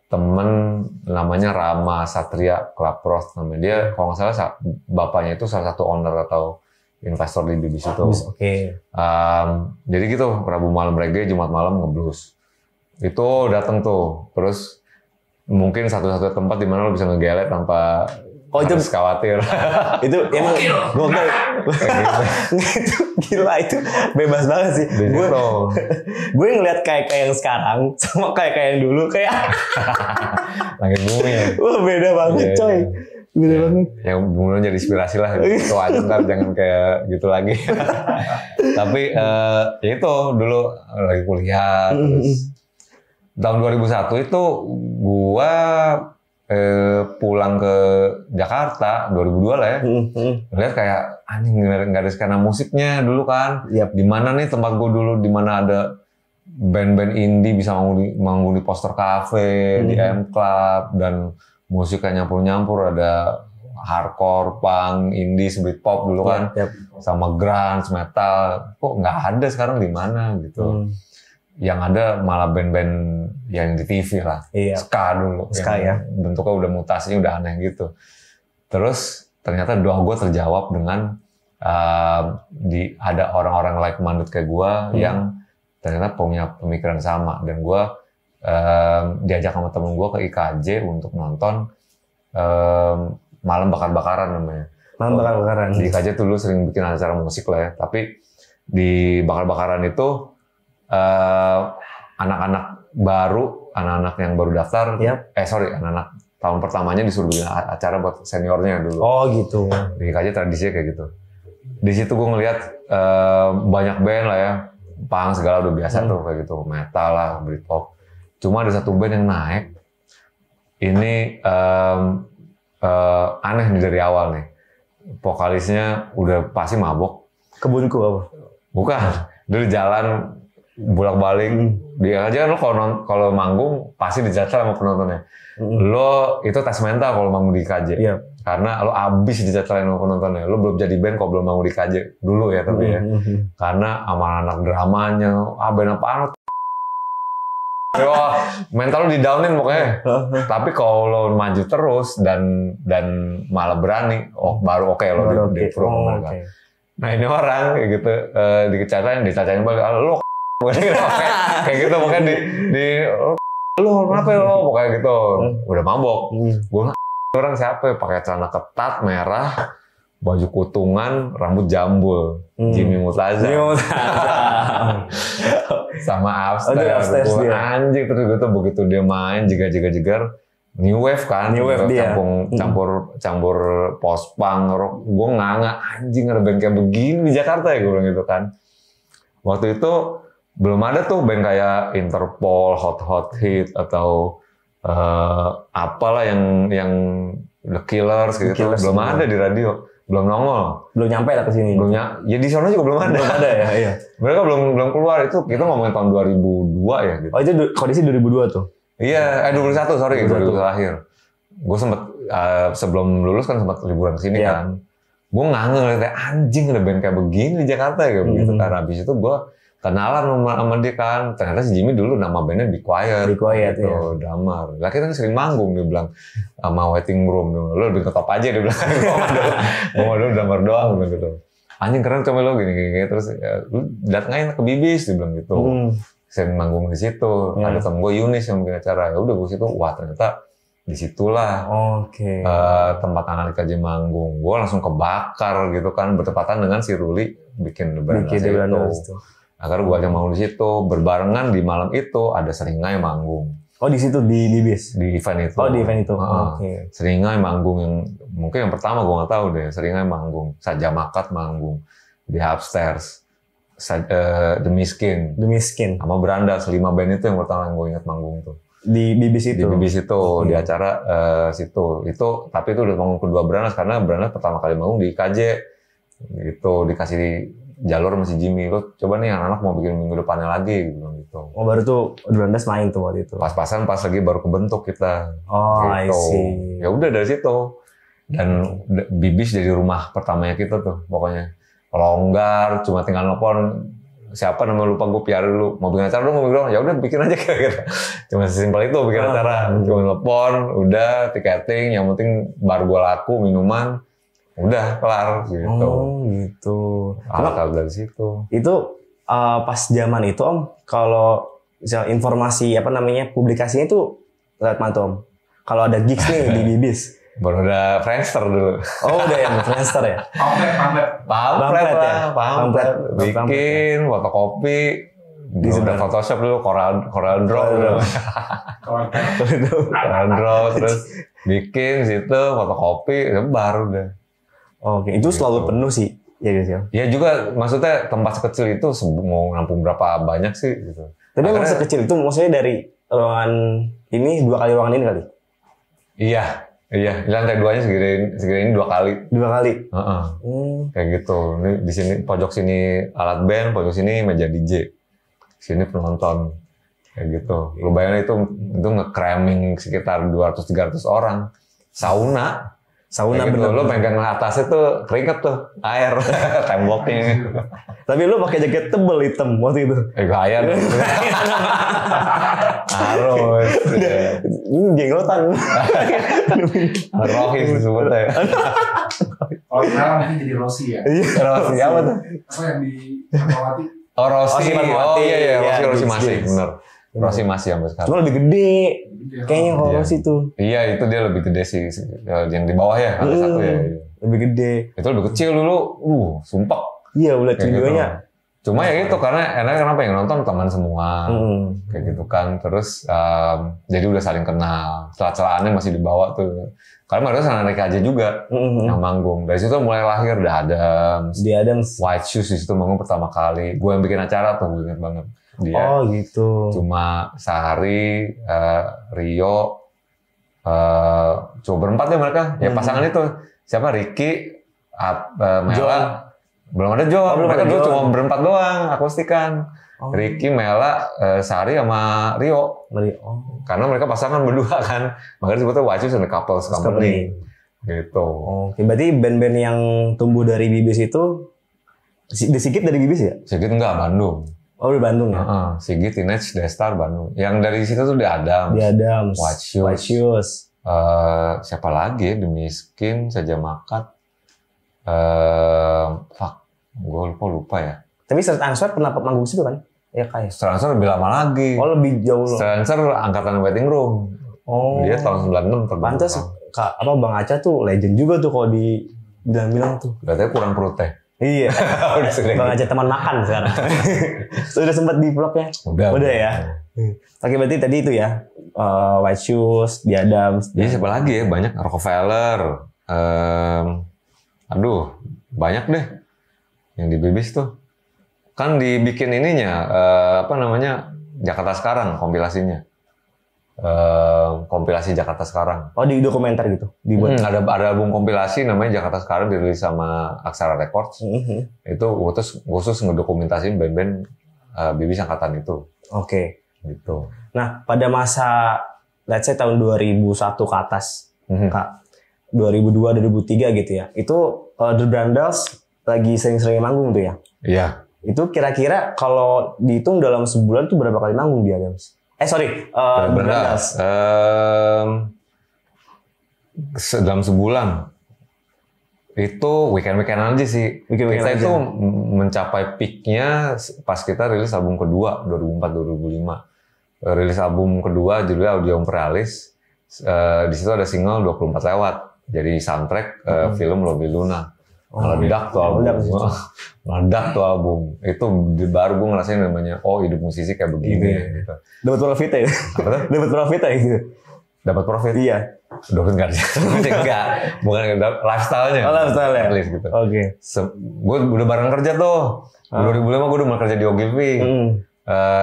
temen namanya Rama Satria Klaproth namanya. Dia kalau nggak salah bapaknya itu salah satu owner atau investor di Bibis itu. Jadi gitu, Rabu malam reggae, Jumat malam ngeblues. Itu datang tuh. Terus mungkin satu-satu tempat di mana lo bisa ngegelet tanpa harus khawatir. Itu emang gokil. Itu gila, itu bebas banget sih. Gue ngeliat kayak yang sekarang sama kayak yang dulu kayak langit bumi ya. Wah, beda banget coy. Beda banget. Yang bener jadi inspirasi lah. Itu aja ntar jangan kayak gitu lagi. Tapi ya itu dulu lagi kuliah. Terus tahun 2001 itu gua pulang ke Jakarta 2002 lah ya. Lihat kayak anjing nggak ada skena musiknya dulu kan. Di mana nih tempat gua dulu, di mana ada band-band indie bisa manggung di Poster Cafe, di M Club, dan musiknya nyampur-nyampur, ada hardcore, punk, indie, beat pop dulu kan, sama grunge, metal. Kok nggak ada sekarang, di mana gitu? Yang ada malah band-band yang di TV lah, ska dulu, ska ya. Bentuknya udah mutasinya udah aneh gitu. Terus ternyata doa gue terjawab dengan ada orang-orang like-minded kayak gue yang ternyata punya pemikiran sama, dan gue diajak sama temen gue ke IKJ untuk nonton Malam Bakar-Bakaran namanya. Malam bakar-bakaran. Di IKJ tuh dulu sering bikin acara musik lah ya. Tapi di bakar-bakaran itu anak-anak baru, anak-anak yang baru daftar, anak-anak tahun pertamanya disuruh bikin acara buat seniornya dulu. Oh gitu. Di IKJ tradisinya kayak gitu. Di situ gue ngeliat banyak band lah ya, punk segala udah biasa tuh kayak gitu, metal lah, Britpop. Cuma ada satu band yang naik, ini aneh nih dari awal nih. Vokalisnya udah pasti mabok. Kebunku apa? Bukan, dari jalan bolak-balik. Dia aja kan lo kalau manggung pasti dicatat sama penontonnya. Lo itu tes mental kalau manggung di KJ. Karena lo abis dicatat sama penontonnya. Lo belum jadi band kalau belum manggung di KJ dulu ya tapi ya. Karena sama anak dramanya, band apaan lo? Wah, mental lo di-downin pokoknya. Tapi kalau lo maju terus dan malah berani, baru oke lo di pro mereka. Nah ini orang kayak gitu dicatain balik, lo kayak gitu makanya lo kenapa lo pokoknya gitu udah mabok. Gue orang siapa pakai celana ketat merah, baju kutungan, rambut jambul, Jimmy Mutaza sama Upstairs gue anjing. Terus gue tuh begitu dia main jegar New Wave kan, New Wave dia campur post punk rock. Gue nganga anjing ada band kayak begini di Jakarta ya gue bilang gitu kan. Waktu itu belum ada tuh band kayak Interpol, Hot Hit atau apalah yang The Killers gitu. Belum ada di radio, belum nongol. Belum nyampe lah ke sini. Ya di sana juga belum ada. Belum ada ya, iya. Mereka belum keluar itu. Kita ngomongin tahun 2002 ya gitu. Oh itu kondisi 2002 tuh. Iya, 21 sorry, 2021 akhir. Gue sempet sebelum lulus kan sempat liburan kesini kan. Gue ngeliat kayak anjing ada band kayak begini di Jakarta kayak begitu kan. Habis itu gue kenalan sama dia kan. Ternyata si Jimmy dulu nama bandnya Be Quiet gitu, ya. Damar. Lah kita kan sering manggung dia bilang sama Waiting Room. Lo lebih ke top aja dia bilang. Gue dulu Damar doang gitu. Anjing keren coba lo gini. Terus lu datengin ke Bibis dia bilang gitu. Sering manggung di situ. Ada temen gue Yunis yang bikin acara. Ya udah gue situ. Wah ternyata disitulah tempat anak IKJ manggung. Gue langsung kebakar gitu kan. Bertepatan dengan si Ruli bikin Lebaran itu. Akhirnya gue aja mau di situ. Berbarengan di malam itu ada Seringai manggung. Oh di situ di Bibis? Di event itu. Oh di event itu. Seringai manggung yang mungkin yang pertama gue nggak tahu deh. Seringai manggung. Saja Makat manggung di Upstairs. The Miskin sama Berandas 5 band itu yang pertama yang gue ingat manggung tuh di Bibis itu di acara situ itu tapi itu udah manggung kedua Berandas karena Berandas pertama kali manggung di KJ gitu dikasih jalur masih Jimmy lo coba nih anak-anak mau bikin minggu depannya lagi gitu. Oh baru tuh Berandas main tuh waktu itu pas-pasan pas lagi baru kebentuk kita gitu. I see. Ya udah dari situ dan Bibis jadi rumah pertamanya kita tuh pokoknya longgar, cuma tinggal nelfon siapa nama lupa gue PR dulu mau bikin acara dong, ya udah bikin aja kira-kira. Cuma sesimpel itu bikin acara, cuma nelfon, udah tiketing, yang penting bar gue laku minuman, udah kelar gitu. Oh gitu. Alat dari situ. Itu pas zaman itu Om, kalau misal informasi publikasinya itu lewat mana Om? Kalau ada gigs nih di Bibis. Baru ada Friendster dulu. Oh udah ya Friendster ya? Pamflet. Bikin, fotokopi. Udah Photoshop dulu, Corel Draw. Corel Draw, terus bikin situ, fotokopi, baru deh. Oke, itu selalu penuh sih. Ya guys ya. Ya juga, maksudnya tempat sekecil itu mau nampung berapa banyak sih gitu. Tapi emang sekecil itu maksudnya dari ruangan ini 2 kali ruangan ini kali? Iya, di lantai 2-nya segini 2 kali. 2 kali? Kayak gitu. Ini di sini pojok sini alat band, pojok sini meja DJ. Sini penonton. Kayak gitu. Lu bayangin itu nge-cramming sekitar 200-300 orang. Sauna gitu. Lo pegang atasnya tuh keringet tuh, air, temboknya. Tapi lo pakai jaket tebel hitam waktu itu. Gaya dong. Harus. Jenggotan. Rohis disebutnya ya. Kalau sekarang mungkin jadi Rossi ya. Rossi apa tuh? Apa yang di Fatmawati? Oh Rossi. Oh iya. Rossi masih, bener. Rossi masih sampai sekarang. Cuma lebih gede. Kayaknya kalau Rossi tuh. Iya, itu dia lebih gede sih. Yang di bawah ya, ada satu ya. Lebih gede. Itu lebih kecil dulu, sumpah. Iya, udah videonya. Gitu. Cuma ya gitu, karena kenapa yang nonton teman semua, kayak gitu kan. Terus jadi udah saling kenal. Celah-celahannya masih dibawa tuh. Karena mereka sama Rika aja juga yang manggung. Dari situ mulai lahir The Adams, White Shoes di situ manggung pertama kali. Gue yang bikin acara tuh, gue inget banget. Dia gitu. Cuma sehari Rio, coba berempat deh mereka. Ya pasangan itu siapa? Ricky, Mela. Belum ada John. Mereka dulu cuma berempat doang akustikan. Ricky, Mela, Sari sama Rio. Karena mereka pasangan berdua kan. Makanya disebutnya White Shoes and the Couples Company. Gitu. Oke, berarti band-band yang tumbuh dari Bibis itu Sigit dari Bibis ya? Sigit enggak, Bandung. Oh, di Bandung ya? Sigit, Teenage, Destar, Bandung. Yang dari situ tuh The Adams, White Shoes. Siapa lagi? The Miskin, Saja Makat. Gue lupa ya. Tapi Straight Answer pernah manggung situ kan? Ya kayak. Straight Answer lebih lama lagi. Oh, lebih jauh loh. Straight Answer angkatan Waiting Room. Dia tahun 96 terbang. Pantes Bang Aca tuh legend juga tuh kalau bilang tuh. Katanya kurang perut teh. Iya. Bang Aca teman makan sekarang. Sudah sempat di vlognya. Udah ya. Oke, berarti tadi itu ya. White Shoes, The Adams. Jadi siapa lagi ya? Banyak. Rockefeller. Banyak deh. Yang di Bibis tuh. Kan dibikin ininya. Jakarta Sekarang kompilasinya. Kompilasi Jakarta Sekarang. Oh, di dokumenter gitu dibuat. Ada album kompilasi namanya Jakarta Sekarang, dirilis sama Aksara Records. Itu khusus ngedokumentasiin band-band Bibis angkatan itu. Oke. Gitu. Nah, pada masa let's say tahun 2001 ke atas, Kak. 2002 2003 gitu ya. Itu The Brandals lagi sering-sering manggung tuh ya. Iya. Itu kira-kira kalau dihitung dalam sebulan tuh berapa kali manggung dia, Adams? Brandals. Dalam sebulan itu weekend aja sih. Kita itu mencapai peaknya pas kita rilis album kedua 2004-2005. Rilis album kedua judulnya Audio Imperialis. Di situ ada single 24 lewat. Jadi soundtrack film Lobby Luna. Meledak tuh album. Itu baru gue ngerasain namanya, hidup musisi kayak begini. Gitu. Dapat profit ya? Dapat profit ya gitu? Dapat profit? Iya. Dapat enggak. Bukan lifestyle-nya. Lifestyle ya? Gitu. Oke. Gue udah bareng kerja tuh. 2005 gue udah mulai kerja di Ogilvy.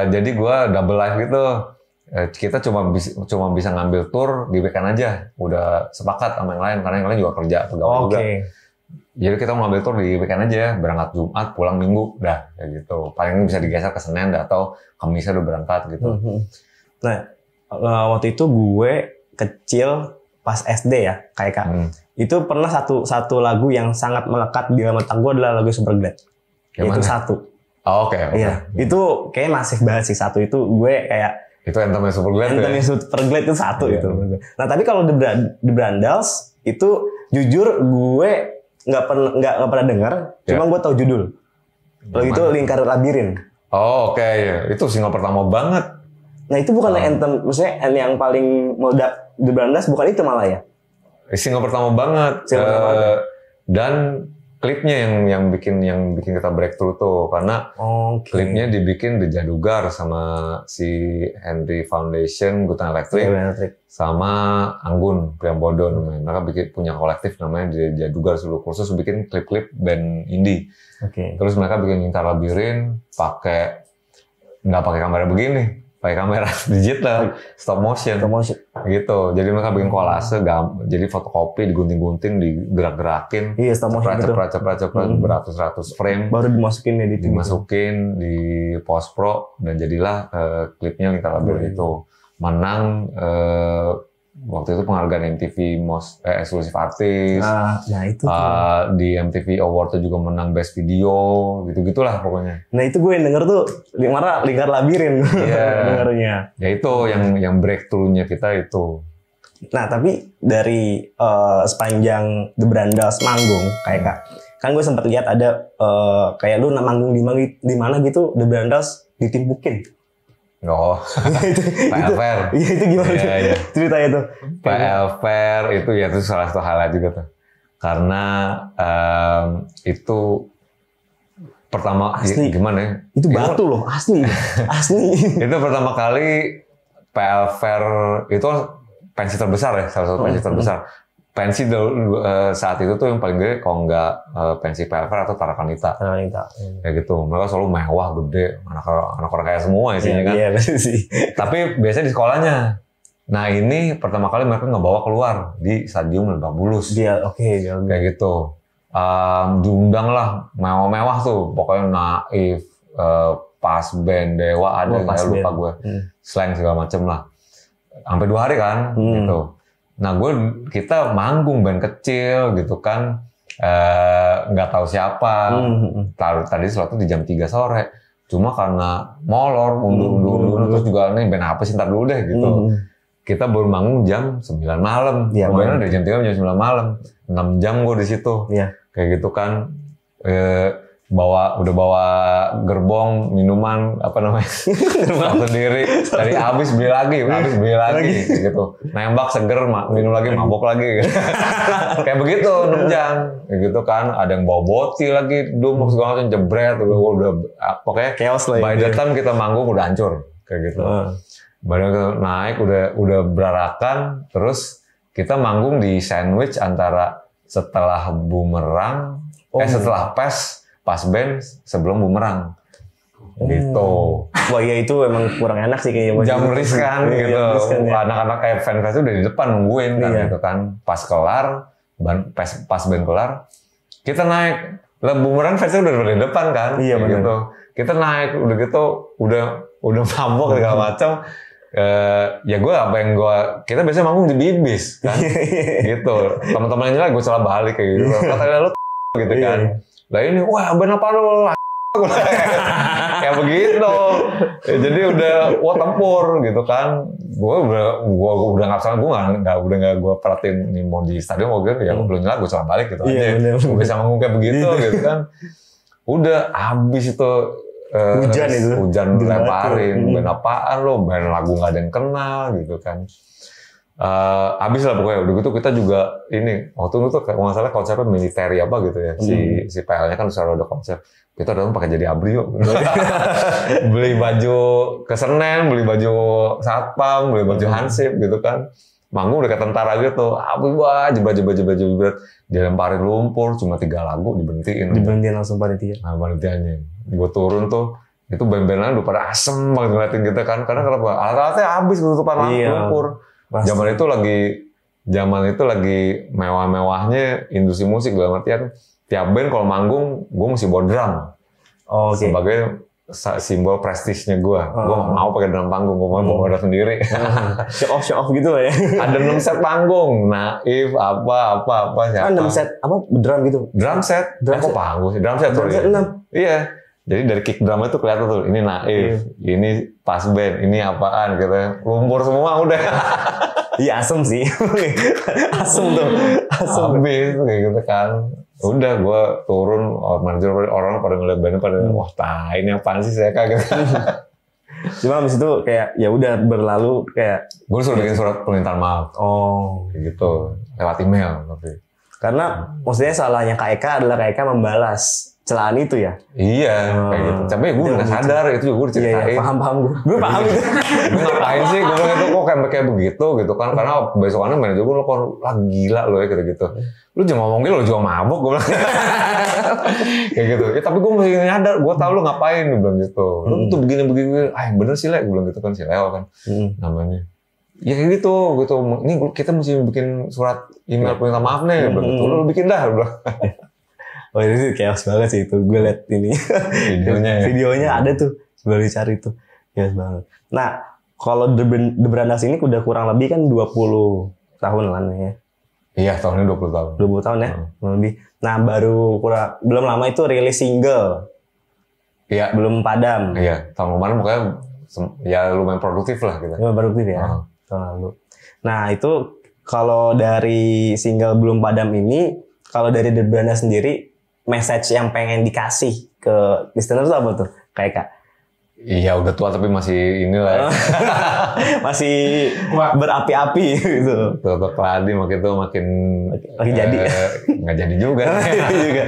Jadi gue double life gitu. Kita cuma bisa ngambil tour di weekend aja. Udah sepakat sama yang lain. Karena yang lain juga kerja, pegawai juga. Jadi kita mau ngambil tour di weekend aja, berangkat Jumat, pulang Minggu, dah kayak gitu. Paling bisa digeser ke Senin dah, atau Kamisnya udah berangkat gitu. Nah, waktu itu gue kecil pas SD ya, kayak Kak. Itu pernah satu lagu yang sangat melekat di dalam otak gue adalah lagu Superglad. Itu Satu. Oke. Iya, itu kayak masif banget sih Satu itu. Gue kayak itu anthemnya Superglad. Anthemnya Superglad itu Satu itu. Nah, tapi kalau The Brandals itu jujur gue nggak pernah dengar, cuma gue tahu judul. Lagu itu Lingkar Labirin. Oke. Itu single pertama banget. Nah itu bukan anthem, maksudnya yang paling meledak The Brandals bukan itu malah ya? Single pertama banget. Dan klipnya yang bikin kita breakthrough tuh, karena klipnya dibikin The Jadugar sama si Henry Foundation, Gutan Electric, sama Anggun Priambodo namanya. Mereka punya kolektif namanya The Jadugar, seluruh kursus bikin klip-klip band indie. Terus mereka bikin Lingkar Labirin nggak pakai kamera begini, pakai kamera digital, stop motion gitu. Jadi mereka bikin kolase, jadi fotokopi digunting-gunting, digerak-gerakin, cepet beratus-ratus frame, baru dimasukin di post pro, dan jadilah klipnya Lingkar Labirin itu menang waktu itu penghargaan MTV Most Exclusive Artist. Nah itu di MTV Award juga menang Best Video, gitu-gitulah pokoknya. Nah itu gue yang denger tuh Lingkar Labirin. Dengernya. Ya itu yang breakthrough-nya kita itu. Nah tapi dari sepanjang The Brandals manggung kayak Kak, kan gue sempat lihat ada kayak lu manggung di mana gitu The Brandals ditimpukin. PL Fair. Iya itu gimana? Ceritanya tuh. PL Fair itu salah satu highlight juga tuh. karena itu pertama asli. Gimana ya? Itu batu loh, asli. Asli. Itu pertama kali PL Fair itu pensi terbesar ya, salah satu pensi terbesar. Pensi saat itu tuh yang paling gede kalau nggak pensi PL Fair atau Tarakanita. Kayak gitu. Mereka selalu mewah, gede, anak orang kaya semua isinya kan. Iya, sih. Tapi biasanya di sekolahnya. Nah ini pertama kali mereka ngebawa keluar di Stadium Lebak Bulus. Dia kayak gitu. Diundang lah mewah-mewah tuh. Pokoknya Naif, Pas Band, Dewa ada nggak lupa gue. Slang segala macem lah. Sampai 2 hari kan gitu. Nah kita manggung band kecil gitu kan. Nggak tahu siapa. Tadi suatu di jam 3 sore. Cuma karena molor, mundur, terus juga nih band apa sih ntar dulu deh gitu. Kita baru manggung jam 9 malam. Kemudian dari jam 3 jam 9 malam. 6 jam gue di situ. Kayak gitu kan. Udah bawa gerbong, minuman, apa namanya? sendiri. Tadi habis beli lagi. Gitu. Nembak seger, minum lagi, mabok lagi. Gitu. Kayak begitu 6 jam. Kayak gitu kan. Ada yang bawa boti lagi, dumuk segala macam jebret. Udah pokoknya chaos lah. By the time kita manggung udah hancur. Kayak gitu. Badan naik udah berarakan, terus kita manggung di sandwich antara setelah Bumerang, setelah pas band sebelum Bumerang, gitu. Wah ya itu emang kurang enak sih kayaknya. Jam riskan gitu, anak-anak fans itu udah di depan nungguin kan gitu kan. Pas kelar, pas band kelar, kita naik. Lah Bumerang fansnya udah di depan kan, gitu. Kita naik udah gitu, udah mabok segala macam. Ya kita biasanya manggung di Bibis kan, gitu. Teman-teman yang gue salah balik kayak gitu. Katanya lu gitu kan. Lah ini, wah band apa lu? Kayak begitu. Jadi udah tempur gitu kan. Gue udah nggak salah, gue nggak perhatiin nih mau di stadion mau gitu ya belum nyala gue salah balik gitu aja. Gue bisa manggung kayak begitu gitu kan. Udah habis itu. Hujan lemparin, band apaan lo, band lagu nggak ada yang kenal gitu kan. Abis lah pokoknya. Udah gitu kita juga ini waktu itu kalau nggak salah konsepnya militeri apa gitu ya. Si PL-nya kan selalu ada konsep. Kita datang pakai jadi abri yuk. Beli baju ke Senen, beli baju satpam, beli baju hansip gitu kan. Manggung udah kayak tentara gitu. Jebret. Dilemparin lumpur, cuma 3 lagu diberhentiin langsung panitia. Nah panitianya. Gue turun tuh, itu band-bandan udah pada asem banget ngeliatin kita kan. Karena kenapa? Alat-alatnya habis ketutupan lumpur. Zaman itu lagi mewah-mewahnya industri musik dalam artian tiap band kalau manggung gue mesti bawa drum. Sebagai simbol prestisnya gue. Gue gak mau pakai drum panggung, gue mau bawa drum sendiri. Show off gitu lah ya. Ada 6 set panggung, Naif, apa, siapa. 6 set, apa, drum gitu? Drum set? Kok panggung sih? Drum set. Drum set 6? Iya. Jadi dari kick drum itu kelihatan tuh, ini Naif, ini pas band, ini apaan gitu. Lumpur semua udah. Iya asem sih. Asem tuh. Habis kayak gitu kan. Udah gue turun, manajer orang pada ngeliat bandnya pada wah ini apaan sih saya kaget. Cuma habis itu kayak ya udah berlalu kayak gue suruh bikin surat permintaan maaf. Kayak gitu lewat email tapi. Karena maksudnya salahnya KK adalah KK membalas celaan itu ya. Iya kayak gitu. Tapi gue udah sadar itu juga gue diceritain. Iya, paham gue paham itu. Gue ngapain sih gue bilang itu kok kayak begitu gitu kan. Karena besokannya manajer gue kok gila lo ya gitu. Lu jangan ngomong gitu, lu juga mabuk gue bilang. Kayak gitu. Ya, tapi gue mesti nyadar, gue tahu lu ngapain, gue bilang gitu. Lu tuh begini. Yang bener sih Le, gue bilang gitu kan, si Leo kan namanya. Ya kayak gitu. Ini kita mesti bikin surat email permintaan maaf nih, gue bilang gitu. Lu bikin dah, gue bilang. Oh ini chaos banget sih itu, gue liat ini. Videonya ada tuh, baru dicari tuh. Chaos banget. Nah, kalau The Brandas ini udah kurang lebih kan 20 tahun lah ya. Iya, tahun ini 20 tahun. 20 tahun ya, lebih. Nah, belum lama itu rilis single. Iya. Belum padam. Iya, tahun kemarin pokoknya ya lumayan produktif lah kita. Lumayan produktif ya, tahun lalu. Nah, itu kalau dari single Belum Padam ini, kalau dari The Brandas sendiri, message yang pengen dikasih ke listener itu apa tuh? Kayak Kak? Iya udah tua tapi masih inilah. Masih berapi-api gitu. Tua keladi makin jadi. Nggak jadi juga. juga.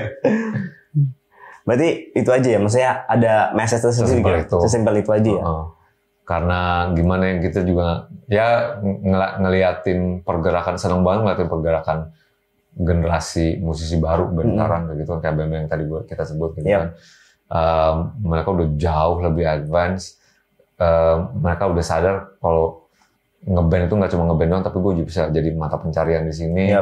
Berarti itu aja ya, maksudnya ada message tersendiri gitu. Sesimpel itu aja ya. Karena gimana yang kita juga ya ngeliatin pergerakan, seneng banget ngeliatin pergerakan generasi musisi baru sekarang kayak gitu, kayak band yang tadi kita sebut gitu kan. Mereka udah jauh lebih advance. Mereka udah sadar kalau ngeband itu nggak cuma ngeband doang, tapi gue juga bisa jadi mata pencarian di sini.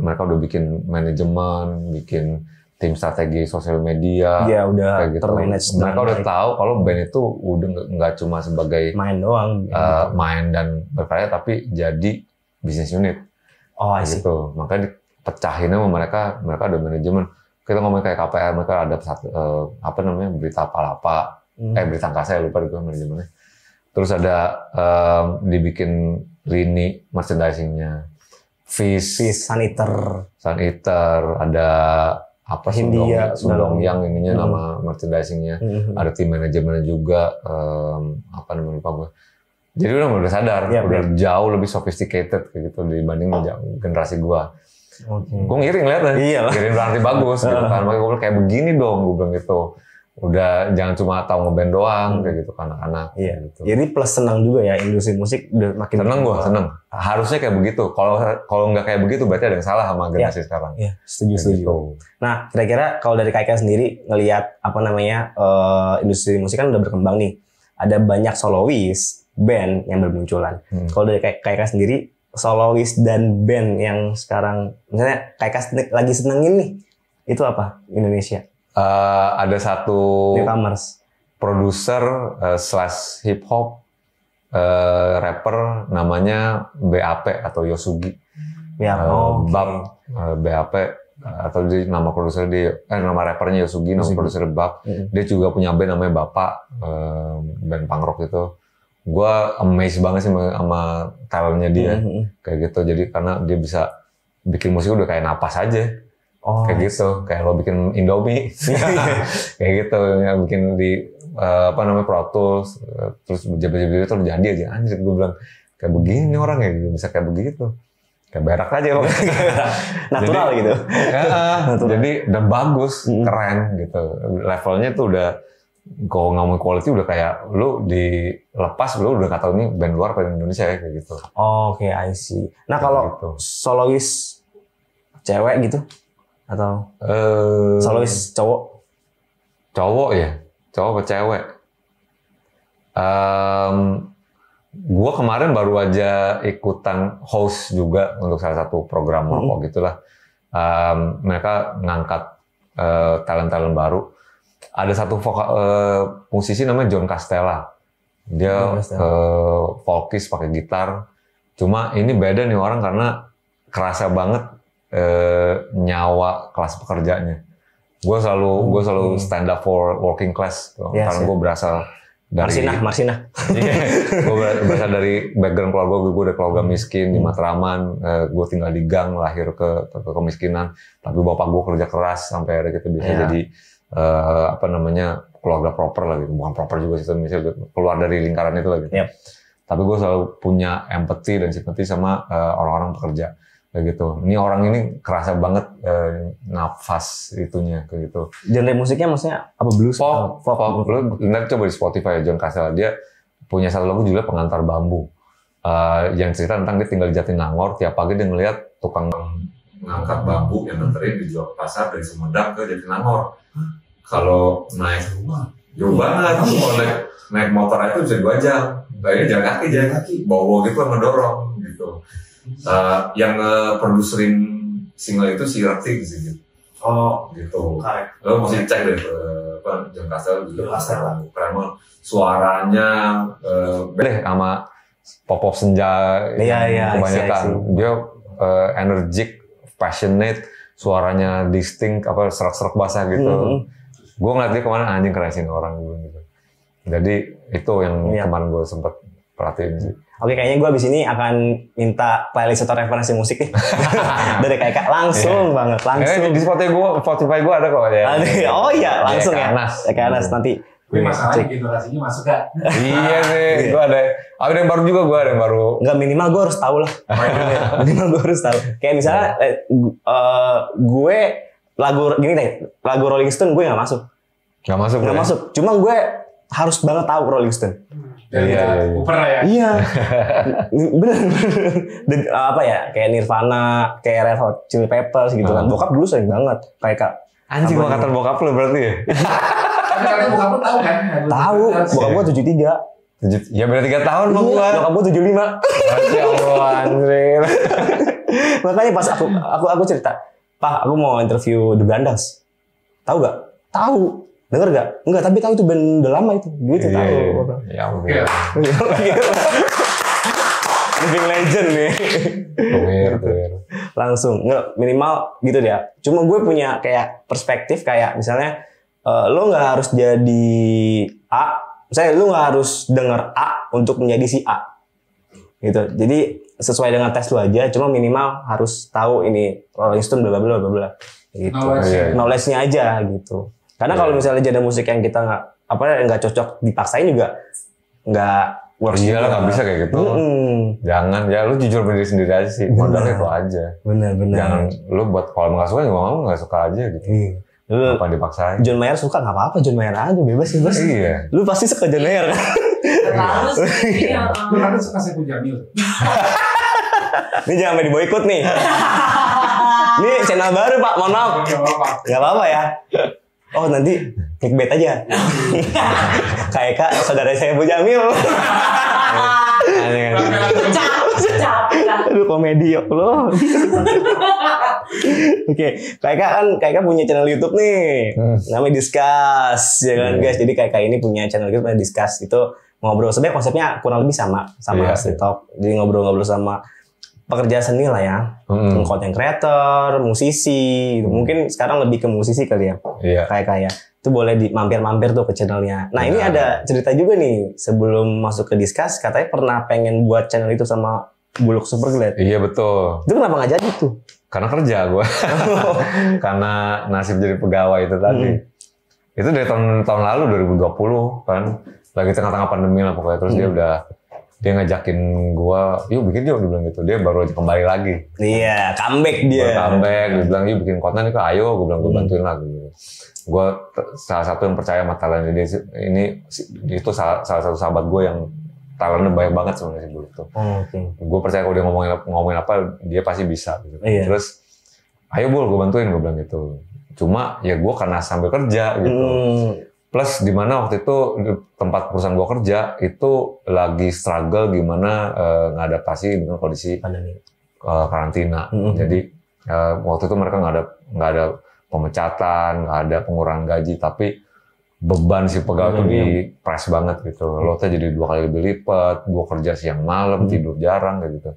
Mereka udah bikin manajemen, bikin tim strategi sosial media. Iya udah kayak gitu. Mereka udah tahu kalau band itu udah nggak cuma sebagai main doang, main dan berkarya, tapi jadi bisnis unit. Gitu. Makanya dipecahin sama mereka ada manajemen. Kita ngomong kayak KPR, mereka ada berita Palapa, berita angkasa, lupa juga manajemennya. Terus ada dibikin lini merchandising-nya, Fish, Saniter, ada apa Sundong yang ininya nama merchandising-nya, ada tim manajemennya juga, lupa gue. Jadi udah sadar, udah jauh lebih sophisticated kayak gitu dibanding generasi gua. Gue ngiri ngeliatnya, ngiri berarti bagus gitu kan. Makanya gue bilang kayak begini dong, gue bilang gitu. Udah jangan cuma tahu ngeband doang kayak gitu anak-anak. Gitu. Jadi plus senang juga ya industri musik udah makin seneng gue, seneng. Harusnya kayak begitu. Kalau nggak kayak begitu berarti ada yang salah sama generasi sekarang. Iya, setuju. Gitu. Nah, kira-kira kalau dari KK sendiri ngelihat industri musik kan udah berkembang nih. Ada banyak solois, band yang bermunculan. Kalau dari KK sendiri, solois dan band yang sekarang misalnya KK lagi senengin nih, itu apa Indonesia? Ada satu newcomers, produser / hip hop rapper namanya BAP atau Yosugi. BAP atau nama produser dia, nama rappernya Yosugi, nama produser Bab. Dia juga punya band namanya Bapak, band punk rock itu. Gue amazed banget sih sama talentnya dia, kayak gitu. Jadi karena dia bisa bikin musik udah kayak napas aja. Kayak gitu, kayak lo bikin Indomie, kayak gitu, ya bikin di Pro Tools, terus jabat-jabat itu jadi aja. Anjir, gue bilang kayak begini orang ya, bisa kayak begitu, kayak berak aja lo. Natural jadi, gitu. Jadi udah bagus, keren gitu. Levelnya tuh udah, kalau ngomong quality udah kayak lu dilepas, lu udah nggak tahu nih band luar apa Indonesia ya kayak gitu. Oke, I see. Nah kalau gitu. Solois cewek gitu? Atau solois cowok ya, cowok apa cewek? Gue kemarin baru aja ikutan host juga untuk salah satu program rokok gitulah. Mereka ngangkat talent baru. Ada satu musisi namanya John Castella. Dia folkis pakai gitar. Cuma ini beda nih orang karena kerasa banget nyawa kelas pekerjanya. Gue selalu stand up for working class karena gue berasal dari Marsinah. Gue berasal dari background keluarga gue udah keluarga miskin di Matraman. Gue tinggal di gang, lahir ke kemiskinan. Tapi bapak gue kerja keras sampai akhirnya kita bisa jadi keluarga proper lah gitu. Bukan proper juga sih, misalnya keluar dari lingkaran itu lah gitu. Tapi gue selalu punya empati dan simpati sama orang-orang pekerja. Kayak gitu. Ini orang ini kerasa banget nafas itunya kayak gitu. Genre musiknya maksudnya apa, blues? Folk. Lu nanti coba di Spotify ya, John Castella. Dia punya satu lagu judulnya Pengantar Bambu. Yang cerita tentang dia tinggal di Jatinangor, tiap pagi dia ngeliat tukang ngangkat bambu yang nganterin dijual ke pasar dari Sumedang ke Jatinangor. Kalau naik jauh banget, kalau naik motor itu bisa 2 jam. Kayaknya jalan kaki, bawa gitu ngedorong gitu. Yang produserin single itu si Rati gitu. Gitu. Lo mesti cek deh John Castella juga. Keren banget. Suaranya sama pop senja kebanyakan. Dia energik, passionate, suaranya distinct, serak-serak basah gitu. Gue ngeliat dia kemarin, anjing keren sih orang gitu. Jadi itu yang kemarin gue sempet perhatiin sih. Oke, kayaknya gue abis ini akan minta playlist atau referensi musik nih. Dari kayak langsung banget, langsung. Di Spotify gue ada kok ya. Oh iya, langsung ya. Kayak Anas nanti Gue masalahnya generasinya masuk gak? Iya sih, gue ada yang baru juga, gue ada yang baru. Enggak, minimal gue harus tahu lah. Minimal gue harus tahu. Kayak misalnya gue lagu gini deh, lagu Rolling Stone gue nggak masuk. Nggak masuk. Cuma gue harus banget tahu Rolling Stone. Iya. Uper ya. Iya. Bener. Apa ya? Kayak Nirvana, kayak Red Hot Chili Peppers gitu kan. Bokap dulu sering banget kayak anjing gua kata bokap lu berarti ya. Tapi katanya bokap lu tahu kan? Tahu. Bokap gua 73. Ya beda 3 tahun bang gua. Bokap gua 75. Masya Allah anjir. Makanya pas aku cerita, "Pak, aku mau interview The Brandas." Tahu gak? Tahu. Denger gak? Enggak, tapi tahu itu band udah lama itu. Gitu tahu. Ya ampun. Living legend nih. Langsung nggak minimal gitu dia. Cuma gue punya kayak perspektif kayak misalnya lo nggak harus jadi A, misalnya lo nggak harus denger A untuk menjadi si A, gitu. Jadi sesuai dengan tes lo aja. Cuma minimal harus tahu ini Rolling Stone bla bla bla bla gitu. Knowledge-nya aja gitu. Karena kalau misalnya genre musik yang kita nggak cocok dipaksain juga nggak works. Iya lah, nggak bisa kayak gitu. Jangan, ya lu jujur berdiri sendiri aja sih. Modalnya itu aja. Benar. Jangan lu buat kalau nggak suka juga nggak suka aja gitu. Apa dipaksain? John Mayer suka nggak apa-apa, John Mayer aja bebas. Iya. Lu pasti suka John Mayer kan? Terlalu sih. Lu kan suka Saiful Jamil. Ini jangan di boykot nih. Ini channel baru Pak, mohon maaf. Nggak apa-apa ya. Oh nanti clickbait aja. Kayak Kak, saudara saya Bu Jamil. Capek. Lu komedi ya lo. Oke, Kayak punya channel YouTube nih. Namanya Discuss, ya kan guys. Jadi Kayak ini punya channel YouTube namanya Discuss. Itu ngobrol, sebenarnya konsepnya kurang lebih sama Street Talk. Jadi ngobrol-ngobrol sama pekerja seni lah ya, content creator, musisi, mungkin sekarang lebih ke musisi kali ya, kayak itu boleh mampir-mampir tuh ke channelnya. Nah ini ada cerita juga nih sebelum masuk ke Discuss, katanya pernah pengen buat channel itu sama Buluk Superglad. Iya betul. Itu kenapa nggak jadi tuh? Karena kerja gue, karena nasib jadi pegawai itu tadi. Itu dari tahun lalu 2020 kan, lagi tengah-tengah pandemi lah pokoknya. Terus dia ngajakin gua, yuk bikin yuk, dia bilang gitu. Dia baru aja kembali lagi. Iya, comeback dia. Dia bilang, yuk bikin konten, kok ayo. Gue bilang, gue bantuin lah. Gitu. Gue salah satu yang percaya sama talent dia. Itu salah satu sahabat gue yang talentnya banyak banget sebenarnya si Buluk tuh. Gue percaya kalau dia ngomongin apa, dia pasti bisa. Gitu. Terus, ayo Bul, gue bantuin, gue bilang gitu. Cuma ya gue karena sambil kerja gitu. Plus di mana waktu itu tempat perusahaan gua kerja itu lagi struggle gimana ngadaptasi dengan kondisi karantina. Jadi waktu itu mereka nggak ada pemecatan, nggak ada pengurangan gaji, tapi beban si pegawai itu di press banget gitu. Lo tuh jadi 2 kali lebih lipat, gua kerja siang malam, tidur jarang kayak gitu.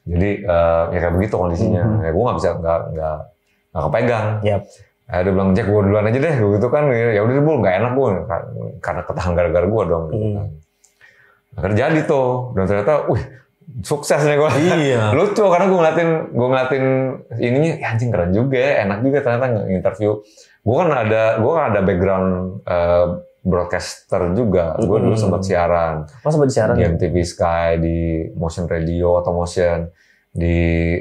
Jadi ya kayak begitu kondisinya. Ya gua nggak bisa nggak kepegang. Dia bilang, Jack, gue duluan aja deh, gitu kan. Ya udah Bu, nggak enak gue, karena ketahan gara-gara gue dong. Gitu kan. Akhirnya jadi tuh, dan ternyata, sukses nih gue. Iya. Lucu karena gue ngeliatin ininya, ya anjing keren juga, enak juga ternyata nge-interview. Gue kan ada background broadcaster juga. Gue dulu sempat siaran. Sempat siaran. Di MTV Sky, di Motion Radio, Automotion, di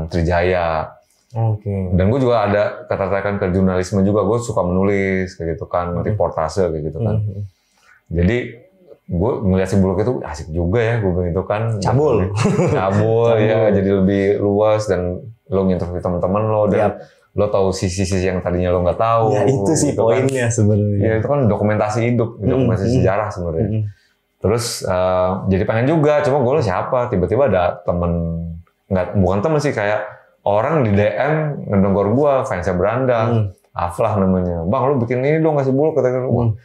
Trijaya. Dan gue juga ada ketertarikan ke jurnalisme juga. Gue suka menulis kayak gitu kan, reportase kayak gitu kan. Jadi gue ngeliat si Buluk itu asik juga ya, gue bilang itu kan. Cabul ya, jadi lebih luas dan lo nginterview teman-teman lo dan lo tahu sisi-sisi yang tadinya lo nggak tahu. Ya itu sih gitu poinnya kan. Sebenarnya. Ya itu kan dokumentasi hidup, dokumentasi sejarah sebenarnya. Terus jadi pengen juga, cuma gue siapa? Tiba-tiba ada temen, bukan temen sih, kayak orang di DM ngedonggor gua, fansnya Beranda, Aflah namanya. Bang, lu bikin ini dong, kasih Buluk, kata gua.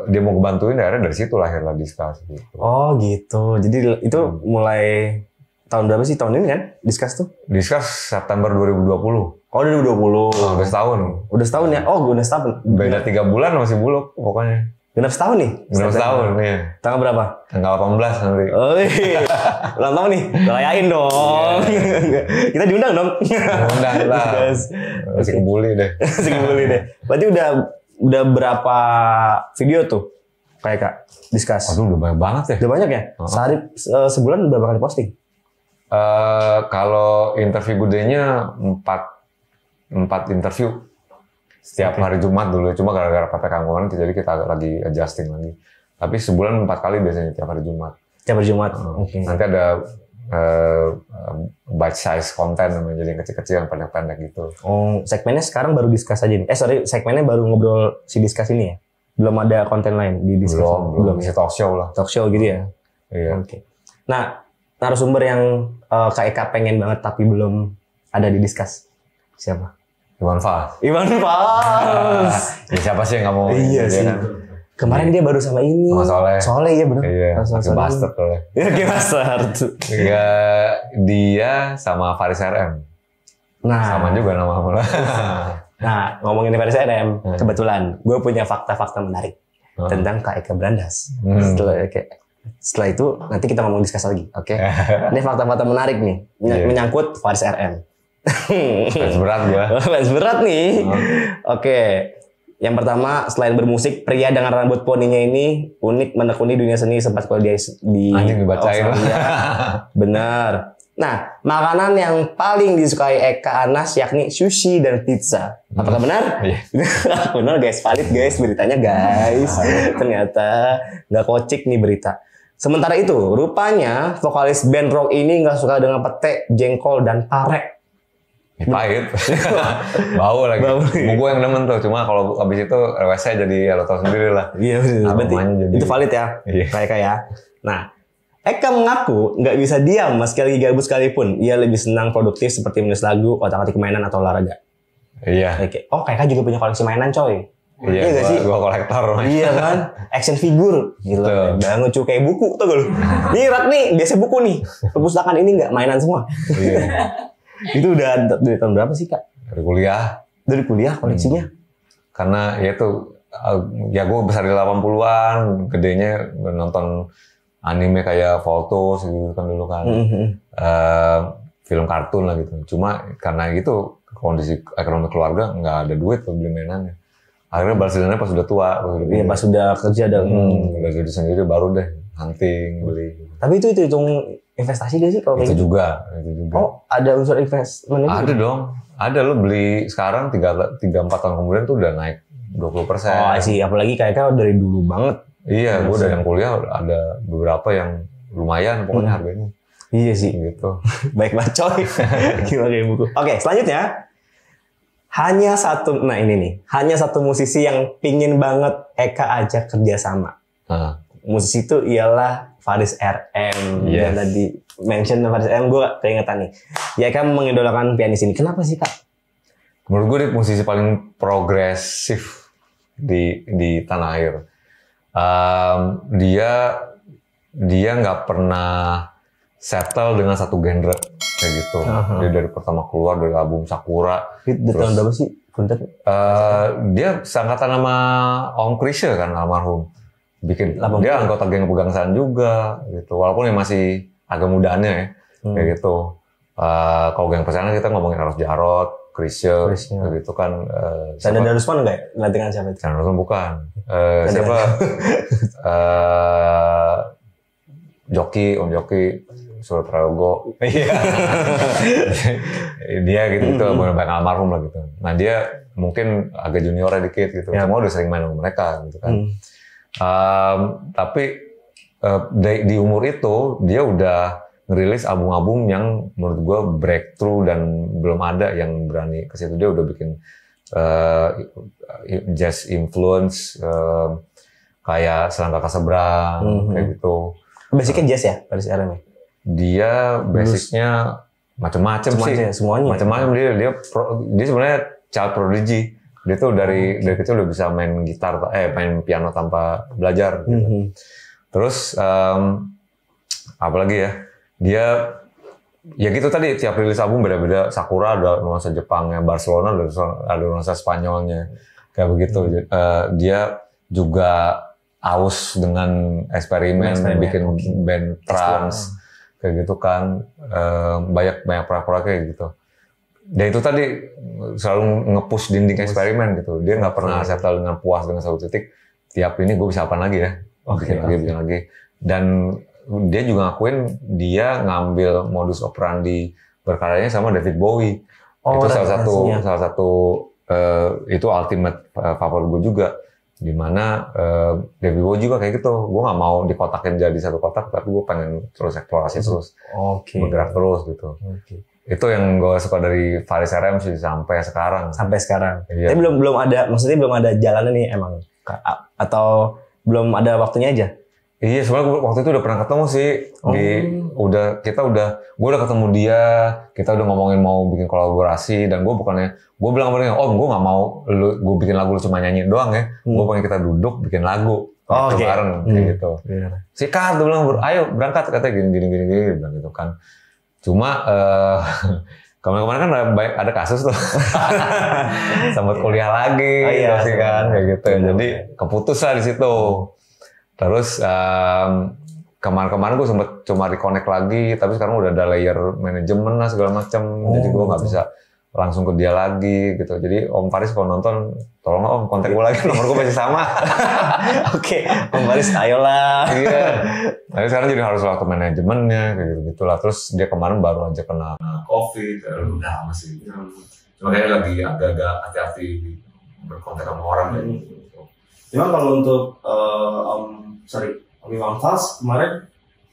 Dia mau kebantuin, akhirnya dari situ lahirlah Discuss. Gitu. Oh gitu, jadi itu mulai tahun berapa sih? Tahun ini kan Discuss tuh? Discuss September 2020. Oh 2020. Udah setahun. Udah setahun ya? Oh udah setahun. Beda 3 bulan masih Buluk pokoknya. Genap setahun nih? Genap setahun, iya. Tanggal berapa? Tanggal 18 nanti. Oh iya. Ulang tahun nih, rayain dong. Kita diundang dong. Undang lah. Masih kebuli deh. Berarti udah udah berapa video tuh kayak Kak discuss? Aduh, udah banyak banget ya. Udah banyak ya? Sehari sebulan berapa kali posting? Kalau interview gedenya 4 interview setiap hari Jumat dulu. Cuma gara-gara PPKM kemarin jadi kita lagi adjusting lagi. Tapi sebulan 4 kali biasanya tiap hari Jumat. Tiap hari Jumat. Nanti ada bite size konten namanya, jadi yang kecil-kecil yang pendek-pendek gitu. Oh, segmennya sekarang baru discuss aja nih. Segmennya baru ngobrol si discuss ini ya. Belum ada konten lain di discuss. Belum. Bisa talk show lah. Talk show gitu ya. Iya. Oke. Nah, narasumber yang Kak Eka pengen banget tapi belum ada di discuss. Siapa? Iwan Fals. Iwan Fals. Ya, siapa sih yang nggak mau? Iya sih. Kan? Kemarin dia baru sama ini. Sama Soleh. Soleh iya benar. Iya. Bastard Soleh. Iya, kayak bastard. Iya, dia sama Faris RM. Nah, sama juga nama malah. Nah, ngomongin Faris RM, kebetulan gue punya fakta-fakta menarik tentang Kak Eka Brandas. Setelah itu nanti kita ngomong diskus lagi, oke? Ini fakta-fakta menarik nih, menyangkut Faris RM. Fans berat gue. Fans berat nih. Oke. Yang pertama, selain bermusik, pria dengan rambut poninya ini unik menekuni dunia seni, sempat kuliah di anjing dibacain. Benar. Nah, makanan yang paling disukai Eka Anas yakni sushi dan pizza. Apakah benar? Benar guys, valid guys beritanya guys. Ternyata nggak kocik nih berita. Sementara itu, rupanya vokalis band rock ini nggak suka dengan pete, jengkol, dan pare. Pahit. Bau lagi. Gue yang demen tuh, cuma kalau habis itu WC jadi ya lo tau sendiri lah. Iya, berarti itu valid ya. Kayak ya. Nah, Eka mengaku nggak bisa diam meski lagi gabut sekalipun. Ia lebih senang produktif seperti menulis lagu, otak-atik mainan, atau olahraga. Iya. Oh, Eka juga punya koleksi mainan coy. Iya gak sih? Gue kolektor. Iya kan? Action figure. Gila. Udah lucu kayak buku tuh gue. Nih rak nih, biasa buku nih. Perpustakaan ini nggak mainan semua. Iya. Itu udah dari tahun berapa sih Kak? Dari kuliah. Dari kuliah koleksinya? Karena ya tuh, ya gue besar di 80-an, gedenya nonton anime kayak foto gitu kan dulu kan. Film kartun lah gitu. Cuma karena gitu, kondisi ekonomi keluarga nggak ada duit buat beli mainannya. Akhirnya balas dendamnya pas udah tua. Iya, pas sudah kerja dan udah jadi sendiri baru deh hunting, beli. Tapi itu hitung investasi gak sih kalau kayak itu gitu? juga. Oh, ada unsur investment? Ada dong. Ada, lo beli sekarang 3-4 tahun kemudian tuh udah naik 20%. Oh sih, apalagi kayaknya dari dulu banget. Iya, gue dari yang kuliah ada beberapa yang lumayan pokoknya harganya. Iya sih. Gitu. Baik banget coy. Gila kayak buku. Oke, selanjutnya. Hanya satu musisi yang pingin banget Eka ajak kerjasama. Musisi itu ialah Faris RM. Yes. Dan tadi mention Faris RM, gue keingetan nih. Ya Eka mengidolakan pianis ini. Kenapa sih Kak? Menurut gue dia musisi paling progresif di tanah air. Dia nggak pernah settle dengan satu genre kayak gitu. Dia dari pertama keluar dari album Sakura. Itu tahun berapa sih? Dia seangkatan sama Om Krisya kan almarhum. Dia anggota geng Pegangsaan juga gitu. Walaupun dia masih agak mudaannya ya kayak gitu. Kalau geng Pegangsaan kita ngomongin Eros Jarot, Krisya gitu kan. Sanda Darusman nggak? Dengan siapa itu? Sanda Darusman bukan. Siapa? Om Joki, Surya Prayogo. Dia gitu, banyak almarhum lah gitu. Nah dia mungkin agak juniornya dikit gitu. Cuma udah sering main sama mereka gitu kan. Tapi di umur itu dia udah ngerilis album-album yang menurut gue breakthrough dan belum ada yang berani ke situ. Dia udah bikin jazz influence kayak Selangkah Kasebrang kayak gitu. Basicnya jazz ya, Faris RM? Dia basicnya macam-macam sih. Semuanya. Macam-macam dia sebenarnya child prodigy. Dia tuh dari kecil udah bisa main gitar, main piano tanpa belajar. Gitu. Terus apalagi ya? Dia ya gitu tadi tiap rilis album beda-beda. Sakura ada nuansa Jepangnya, Barcelona ada nuansa Spanyolnya, kayak begitu. Dia juga aus dengan eksperimen bikin band trance kayak gitu kan. Banyak proyek kayak gitu. Dan itu tadi selalu nge-push dinding eksperimen gitu. Dia nggak pernah settle dengan puas dengan satu titik. Tiap ini gue bisa apa lagi ya? Bikin lagi. Dan dia juga ngakuin dia ngambil modus operandi berkaryanya sama David Bowie. Itu salah satu itu ultimate favorit gue juga. Dimana David Bowie juga kayak gitu. Gue nggak mau dikotakin jadi satu kotak, tapi gue pengen terus eksplorasi terus, bergerak terus gitu. Itu yang gue suka dari Faris RM sih sampai sekarang. Iya. Tapi belum ada, maksudnya belum ada jalannya nih emang, atau belum ada waktunya aja? Iya, sebenarnya waktu itu udah pernah ketemu sih. Gue udah ketemu dia, kita udah ngomongin mau bikin kolaborasi, dan gue bilang sama dia, gue nggak mau gue bikin lagu lu cuma nyanyi doang ya. Gue pengen kita duduk bikin lagu bareng kayak gitu. Sikat, gue bilang, ayo berangkat, katanya gini bilang gitu kan. Cuma kemarin kan ada kasus tuh, sempat kuliah lagi, kan kayak gitu. Jadi keputus lah di situ. Terus kemarin gue sempet cuma reconnect lagi, tapi sekarang udah ada layer manajemen lah segala macam, jadi gue nggak bisa langsung ke dia lagi gitu. Jadi Om Faris kalau nonton, tolong Om kontak gue lagi, nomor gue masih sama. Oke, Om Faris ayolah. Iya. Tapi sekarang jadi harus lewat manajemennya kayak gitu-gitulah. Terus dia kemarin baru aja kena COVID, udah masih. Cuma kayaknya lagi agak-agak hati-hati berkontak sama orang gitu. Cuma kalau untuk Om Iwan Fals kemarin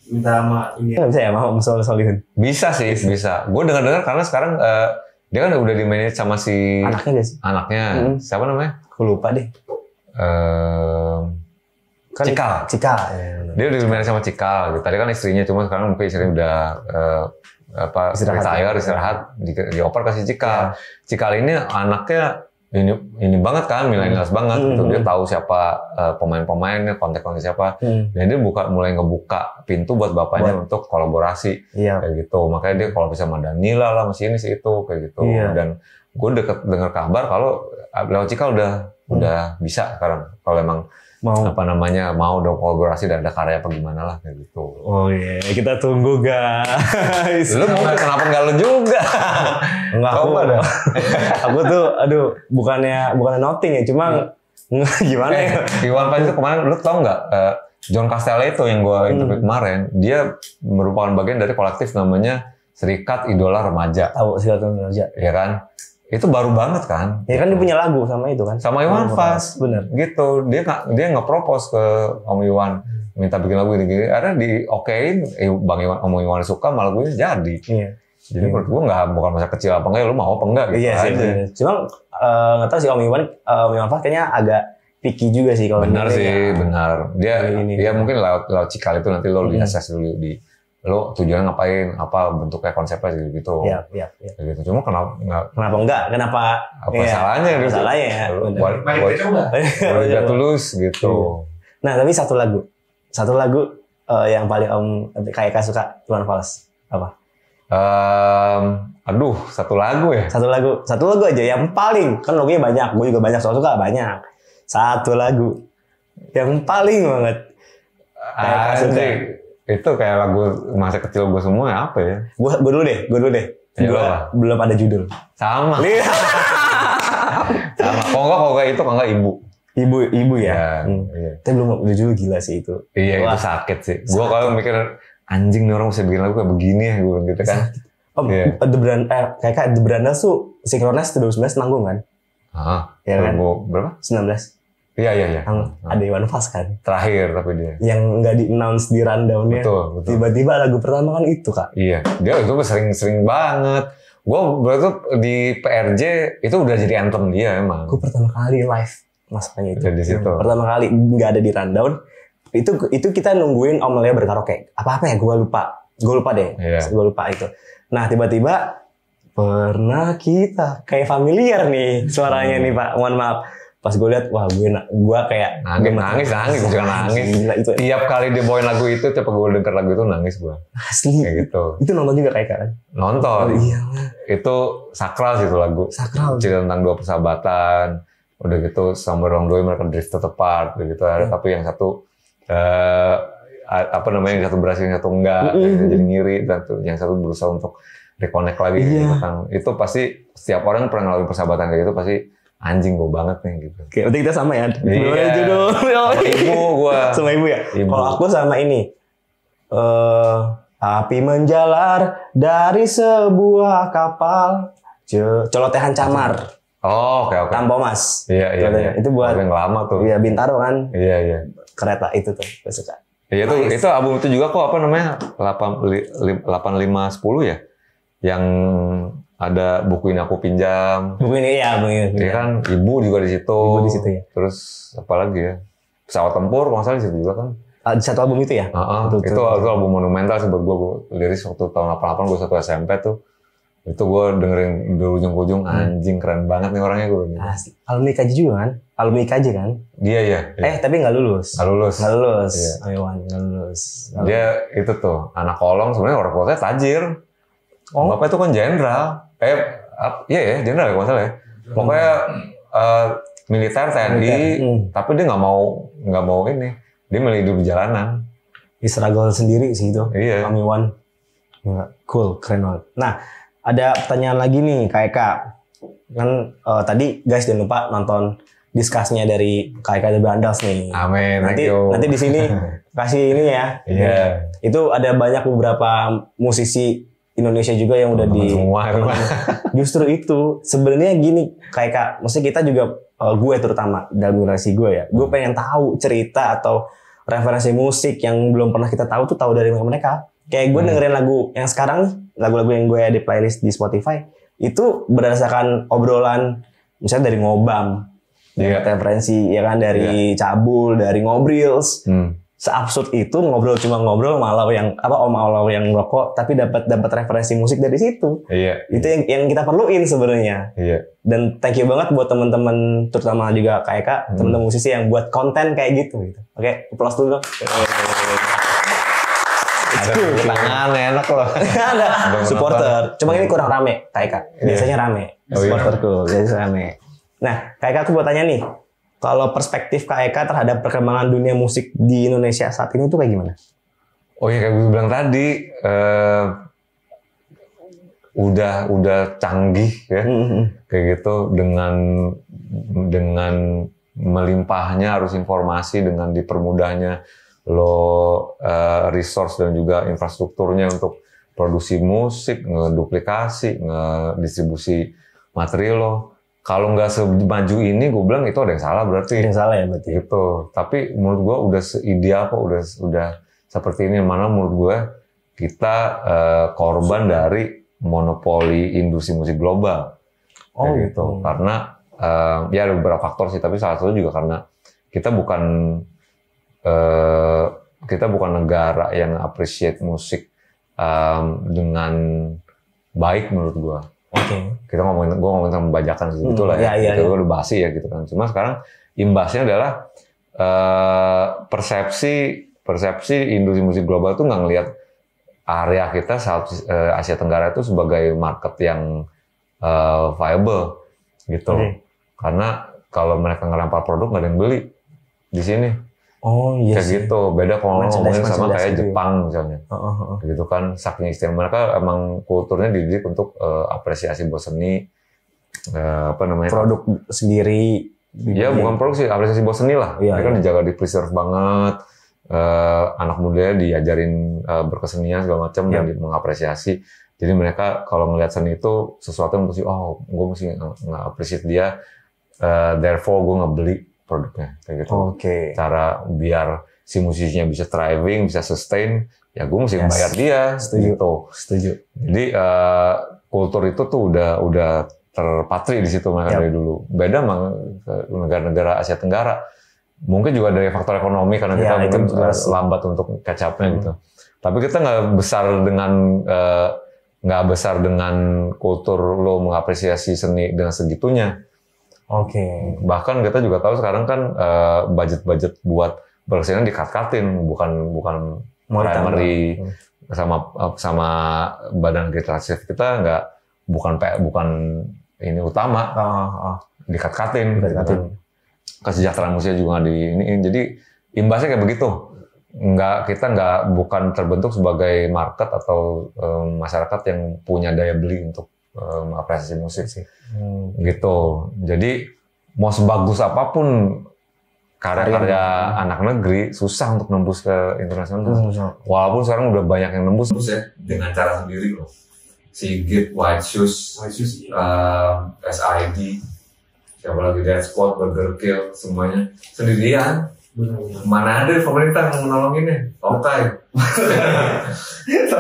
minta sama ini. Nggak bisa ya sama Om Solihun? Bisa sih, bisa. Gue dengar-dengar karena sekarang dia kan udah di-manage sama si anaknya. Siapa namanya? Aku lupa deh. Cikal. Dia udah di-manage sama Cikal. Tadi kan istrinya, cuma sekarang mungkin istrinya udah istirahat dioper ke si Cikal. Cikal ini anaknya ini banget kan, millennials banget gitu. Dia tahu siapa pemain-pemainnya, kontak-kontak siapa. Dan dia mulai ngebuka pintu buat bapaknya untuk kolaborasi kayak gitu. Makanya dia kalau bisa sama Danila lah, masih ini sih itu kayak gitu. Dan gue dengar kabar kalau lewat Cikal udah bisa sekarang. Kalau emang mau dong kolaborasi dan ada karya apa gimana lah kayak gitu. Oh iya, kita tunggu guys. Lu mau kenapa enggak lu juga? Enggak, aku tuh bukannya nothing ya, cuma gimana ya? Iwan Fals itu kemarin lu tau nggak? John Castella itu yang gue interview kemarin, dia merupakan bagian dari kolektif namanya Serikat Idola Remaja. Tahu Serikat Idola Remaja? Iya kan? Itu baru banget kan? Ya kan dia punya lagu sama itu kan? Sama Iwan Fals, bener. Gitu, dia nge-propose ke Om Iwan, minta bikin lagu ini. Akhirnya di-okein, Om Iwan suka, malah lagunya jadi. Iya. Jadi menurut gue bukan masa kecil apa enggak, lu mau apa enggak gitu. Iya sih. Cuma nggak tahu sih Om Iwan Fals kayaknya agak picky juga sih kalau. Benar sih, benar. Dia mungkin lewat Cikal itu nanti lo assess dulu lo tujuannya ngapain, apa bentuknya, konsepnya gitu. Iya. Gitu. Cuma kenapa enggak? Kenapa? Salahnya gitu. Salahnya ya. Baik coba. Udah tulus gitu. Nah, tapi satu lagu yang paling Om kayak suka Iwan Fals apa? Satu lagu ya. Satu lagu aja yang paling, kan lagunya banyak, gue juga banyak suka banyak. Satu lagu yang paling banget. Kayak suka. Itu kayak lagu masa kecil gue semua ya, apa ya? Gue dulu deh. Belum ada judul. Sama. Sama. Kalau nggak Ibu. Ibu ya. Iya. Tapi belum ada judul, gila sih itu. Iya. Wah, itu sakit sih. Gue kalau mikir anjing nih orang bisa bikin lagu kayak begini ya, gue gitu kan. Kayak The Brandas tuh Synchronize 2019 nanggung kan? Ya kan? Berapa? 19. Iya. Ada Iwan Fals kan? Terakhir tapi dia. Yang nggak di-announce di rundown-nya. Betul. Tiba-tiba lagu pertama kan itu, Kak. Iya. Dia itu sering banget. Gue berarti di PRJ itu udah jadi anthem dia emang. Gue pertama kali live masuknya itu. Di situ. Pertama kali nggak ada di rundown. Itu kita nungguin Om Leo berkaraoke. Apa ya? Gue lupa deh. Gue lupa itu. Nah, tiba-tiba pernah kita kayak familiar nih suaranya nih, Pak. Mohon maaf. Pas gue lihat, wah gue kayak nangis, juga nangis. Gila, itu. Tiap kali dia bawain lagu itu, tiap gue denger lagu itu nangis gue. Asli. Kayak gitu. Itu nonton juga kayak kan? Nonton. Iya. Itu sakral sih itu lagu. Sakral. Cerita tentang dua persahabatan. Udah gitu somewhere along the way mereka drifted apart. Gitu. Tapi yang satu yang satu berhasil, yang satu enggak. Jadi ngiri. Dan yang satu berusaha untuk reconnect lagi gitu kan. Itu pasti setiap orang pernah ngalamin persahabatan kayak gitu pasti anjing gue banget nih gitu. Oke, berarti kita sama ya. Iya. Judul. Sama ibu gue. Sama ibu ya. Kalau aku sama ini. Api menjalar dari sebuah kapal. Celotehan camar. Oh, oke. Tampo Mas. Iya. Itu buat yang lama tuh. Iya, Bintaro kan. Iya. Kereta itu tuh, gue suka. Iya itu album itu juga kok apa namanya 8510 ya, yang ada buku ini aku pinjam. Buku ini ya, Iya kan, ibu juga di situ. Ibu di situ ya. Terus apa lagi ya? Pesawat tempur, kalau nggak salah di situ juga kan. Di satu album itu ya? Itu album monumental sih buat gue liris waktu tahun 88 gue satu SMP tuh. Itu gue dengerin dari ujung-ujung anjing keren banget nih orangnya gue. Asli. Alumni IKJ juga kan? Alumni IKJ kan? Iya. Tapi nggak lulus. Nggak lulus. Iya. Nggak lulus. Dia itu tuh anak kolong sebenarnya orang tuanya tajir. Bapak itu kan jenderal. Iya ya jenderal ya kalau salah ya. Pokoknya militer TNI. Tapi dia nggak mau ini. Dia milih hidup di jalanan. Di struggle sendiri sih itu. Iya. Amiwan. Cool, keren banget. Nah, ada pertanyaan lagi nih, Kak. Kan tadi guys jangan lupa nonton discuss-nya dari Kak The Brandals nih. Amin. Nanti di sini kasih ini ya. Iya. Itu ada banyak beberapa musisi Indonesia juga yang udah semua. Justru itu sebenarnya gini, Kak. Maksudnya kita juga gue terutama dalam generasi gue ya. Gue pengen tahu cerita atau referensi musik yang belum pernah kita tahu dari mereka. Kayak gue dengerin lagu yang sekarang, lagu-lagu yang gue di playlist di Spotify, itu berdasarkan obrolan, misalnya dari Ngobam, referensi, ya kan, dari Cabul, dari Ngobrils. Seabsurd itu cuma ngobrol malah yang ngerokok, tapi dapat referensi musik dari situ. Iya. Itu yang kita perluin sebenarnya. Iya. Dan thank you banget buat teman-teman, terutama juga kayak Kak, teman-teman musisi yang buat konten kayak gitu. Oke, applause dulu dong. Ada tangan enak loh. Ada supporter. Cuma ini kurang rame, Kak. Biasanya rame. Supporterku biasanya rame. Nah, Kak, aku mau tanya nih. Kalau perspektif Kak terhadap perkembangan dunia musik di Indonesia saat ini tuh kayak gimana? Oh iya, kayak gue bilang tadi, udah canggih ya, kayak gitu dengan melimpahnya arus informasi, dengan dipermudahnya resource dan juga infrastrukturnya untuk produksi musik, ngeduplikasi, ngedistribusi materi lo. Kalau nggak semaju ini, gue bilang itu ada yang salah berarti. Ada yang salah ya berarti. Gitu. Tapi menurut gue udah seideal kok, udah seperti ini. Mana menurut gue kita korban dari monopoli industri musik global. Gitu. Karena ya ada beberapa faktor sih, tapi salah satu juga karena kita bukan negara yang appreciate musik dengan baik menurut gue. Gue ngomongin tentang pembajakan gitu lah ya. Itu udah basi ya gitu kan. Cuma sekarang imbasnya adalah persepsi industri musik global tuh nggak ngelihat area kita Asia Tenggara itu sebagai market yang viable gitu. Karena kalau mereka ngelempar produk nggak ada yang beli di sini. Kayak gitu. Beda kalau ngomongin sama kayak Jepang misalnya. Gitu kan, saking istimewa mereka emang kulturnya dididik untuk apresiasi buat seni, produk sendiri. Ya bukan produk sih, apresiasi buat seni lah. Mereka dijaga, di preserve banget. Anak mudanya diajarin berkesenian segala macam dan mengapresiasi. Jadi mereka kalau ngelihat seni itu sesuatu yang mesti, gue mesti nge-appreciate dia. Therefore gue ngebeli produknya kayak gitu. Cara biar si musisinya bisa thriving, bisa sustain, ya gue mesti bayar dia. Setuju. Jadi kultur itu tuh udah terpatri di situ mereka dari dulu. Beda sama negara-negara Asia Tenggara. Mungkin juga dari faktor ekonomi karena kita mungkin lambat untuk catch up-nya gitu. Tapi kita nggak besar dengan kultur lo mengapresiasi seni dengan segitunya. Bahkan kita juga tahu sekarang kan budget buat berkesenian dikat-katin, bukan primary sama badan kreatif kita bukan ini utama, dikat-katin. Kesejahteraan musiknya juga nggak di ini. Jadi imbasnya kayak begitu. bukan terbentuk sebagai market atau masyarakat yang punya daya beli untuk mengapresiasi musik sih. Gitu. Jadi mau sebagus apapun karya-karya anak negeri susah untuk nembus ke internasional. Walaupun sekarang udah banyak yang nembus ya dengan cara sendiri loh. Sigit, White Shoes, SID, siapa lagi Dead Squad, Burger Kill, semuanya sendirian. Mana ada pemerintah yang menolonginnya? Tokai. Gitu.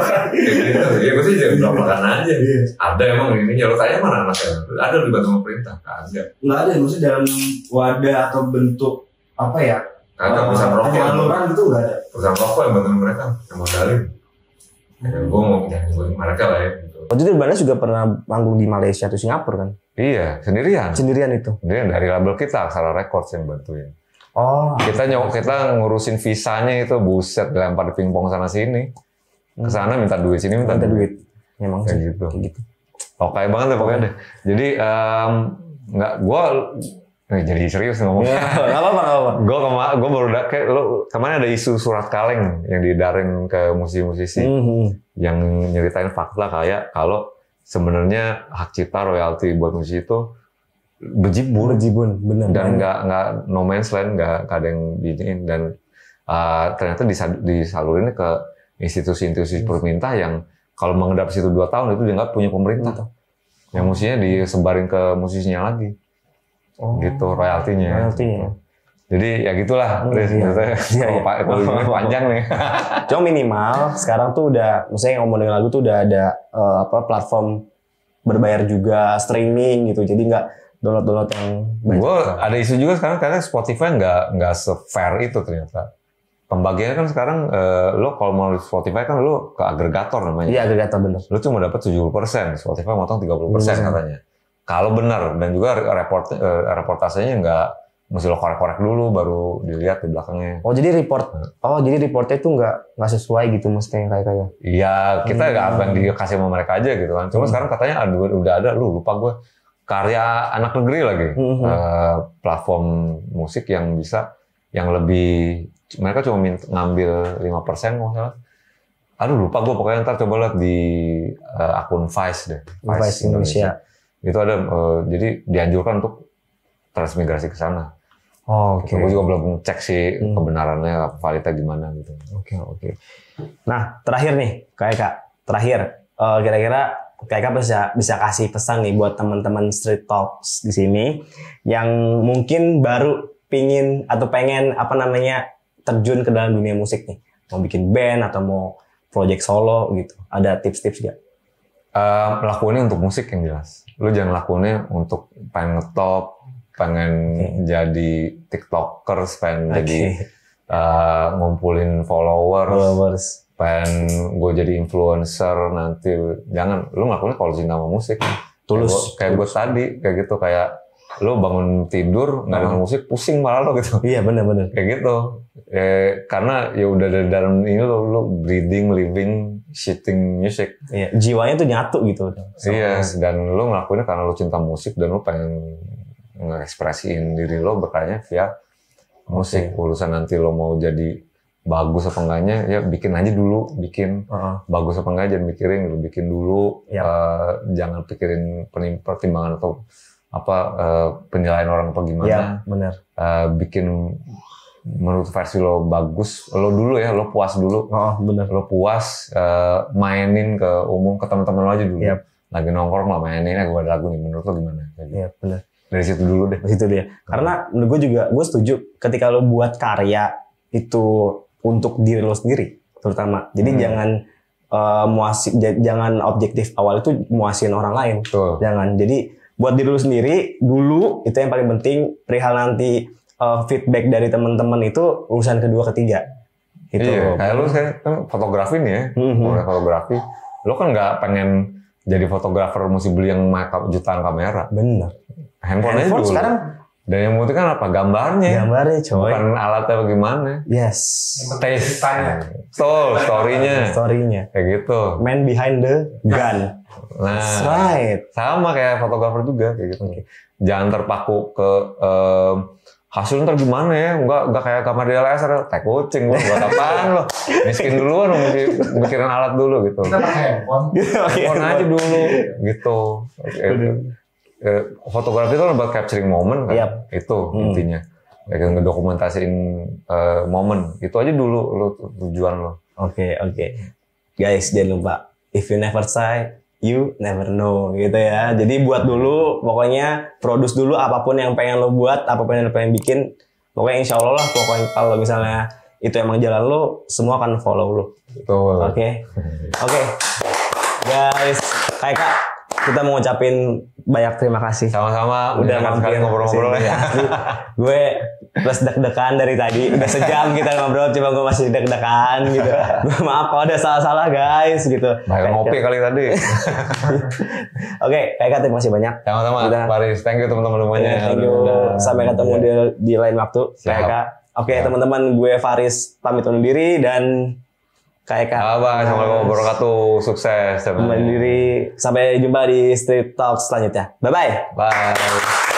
Ya gue sih jadi belak-belakan aja. Ada emang ini ya lo tanya mana anaknya? Ada dibantu pemerintah? Kagak. Nggak ada, maksudnya dalam wadah atau bentuk apa ya? Kagak perusahaan rokok. Penyaluran gitu nggak ada. Perusahaan rokok yang bantu mereka, yang modalin. Gue mau nyanyi mereka lah ya. Gitu. Waktu itu Banda juga pernah manggung di Malaysia atau Singapura kan? Iya, sendirian. Sendirian itu. Sendirian dari label kita, Aksara Records yang bantuin. Oh. Kita ngurusin visanya itu buset dilempar di pingpong sana sini. Kesana minta duit, sini minta duit. Memang kayak gitu. Oke banget deh pokoknya deh. Jadi jadi serius ngomong. Nggak apa-apa. Gue baru kayak kemarin ada isu surat kaleng yang didarin ke musisi-musisi yang nyeritain fakta kayak kalau sebenarnya hak cipta royalti buat musisi itu bejibun, bener. Dan nggak no man's land, nggak ada yang diinin dan ternyata disalurinnya ke institusi-institusi pemerintah yang kalau mengedap situ 2 tahun itu dianggap punya pemerintah. Yang musinya disebarin ke musisinya lagi. Gitu royaltinya. Jadi ya gitulah. Kalau ini panjang nih. Cuma minimal sekarang tuh udah, misalnya ngomongin lagu tuh udah ada platform berbayar juga, streaming gitu. Jadi nggak download yang banyak. Gue ada isu juga sekarang karena Spotify nggak se-fair itu ternyata. Pembagiannya kan sekarang lo kalau mau Spotify kan lo ke agregator namanya. Iya, agregator bener. Lo cuma dapat 70%, Spotify motong 30% katanya. Kalau benar dan juga reportasenya nggak mesti lo korek-korek dulu baru dilihat di belakangnya. Oh jadi reportnya itu nggak sesuai gitu mestinya kayak. Iya, kita nggak apa yang dikasih sama mereka aja gitu kan. Cuma sekarang katanya udah ada, lupa gue. Karya anak negeri lagi, platform musik yang bisa, yang lebih, mereka cuma ngambil 5% nggak salah. Aduh lupa gue, pokoknya ntar coba lihat di akun Vice deh. Vice Indonesia. Itu ada, jadi dianjurkan untuk transmigrasi ke sana. Oh, oke. Gue juga belum cek sih kebenarannya, validnya gimana gitu. Oke. Nah, terakhir nih, Kak. Kira-kira Kak bisa kasih pesan nih buat teman-teman Street Talks di sini yang mungkin baru pengen terjun ke dalam dunia musik nih, mau bikin band atau mau project solo gitu. Ada tips-tips gak? Lakuinnya untuk musik yang jelas. Lu jangan lakuinnya untuk pengen ngetop, pengen jadi tiktokers, pengen jadi ngumpulin followers. Pengen gue jadi influencer nanti, jangan. Lu ngelakuinnya kalau cinta sama musik tulus kayak gue tadi kayak gitu, kayak lu bangun tidur nggak dengar musik pusing malah lo gitu. Iya benar kayak gitu karena ya udah dari dalam ini lu breathing, living, shitting music. Iya, jiwanya tuh nyatu gitu. Iya, dan lu ngelakuinnya karena lu cinta musik dan lu pengen ngekspresiin diri lo berkarya via musik. Urusan nanti lo mau jadi bagus apa enggaknya ya bikin aja dulu, bagus apa enggak jangan mikirin, lu bikin dulu. Jangan pikirin pertimbangan atau penilaian orang apa gimana. Iya, benar. Bikin menurut versi lo bagus, lo dulu ya, lo puas dulu. Benar. Lo puas, mainin ke umum, ke teman-teman lo aja dulu. Yep. Lagi nongkrong lah mainin, gue ada lagu nih, menurut lo gimana? Iya, benar. Dari situ dulu deh. Dari situ dia. Karena menurut gue setuju ketika lo buat karya itu untuk diri lo sendiri, terutama. Jadi jangan objektif awal itu muasin orang lain. Betul. Jangan. Jadi buat diri lo sendiri dulu, itu yang paling penting. Perihal nanti feedback dari teman-teman itu urusan kedua ketiga. Gitu. Iya, kayak lu kan fotografi nih ya, mulai fotografi. Lo kan nggak pengen jadi fotografer mesti beli yang jutaan kamera. Bener. Handphone aja dulu. Sekarang. Dan yang penting kan apa? Gambarnya coy. Bukan alatnya bagaimana. Yes. Taste-nya. Story-nya. Kayak gitu. Man behind the gun. Nah, that's right. Sama kayak fotografer juga kayak gitu. Jangan terpaku ke hasil ntar gimana ya, nggak kayak kamar di LSR, tai kucing, buat apaan lo, miskin duluan, mikirin alat dulu gitu. Kita pakai handphone aja dulu, gitu. Fotografi itu buat capturing momen kan, itu intinya. Kayak ngedokumentasiin momen, itu aja dulu lo tujuan lo. Oke. Guys, jangan lupa, if you never try, you never know gitu ya. Jadi buat dulu, pokoknya produce dulu apapun yang pengen lo buat, apapun yang lo pengen bikin. Pokoknya insya Allah lah, pokoknya kalau misalnya itu emang jalan lo, semua akan follow lo. Betul. Oke. Guys, kayak Kak, kita mau ngucapin banyak terima kasih. Sama-sama, udah mampir ngobrol-ngobrol ya. Gue plus deg-degan dari tadi, udah sejam kita ngobrol, cuma gue masih deg-degan gitu. Gue maaf kalau ada salah-salah guys gitu. Banyak ngopi kali tadi. Oke, Kak, terima kasih banyak. Sama-sama, Paris. Thank you teman-teman semuanya. Thank you. Sampai ketemu di lain waktu. Kak. Oke, teman-teman, gue Faris pamit undur diri dan Kak. Assalamualaikum warahmatullahi wabarakatuh. Sukses. Sampai jumpa di Street Talk selanjutnya. Bye-bye. Bye.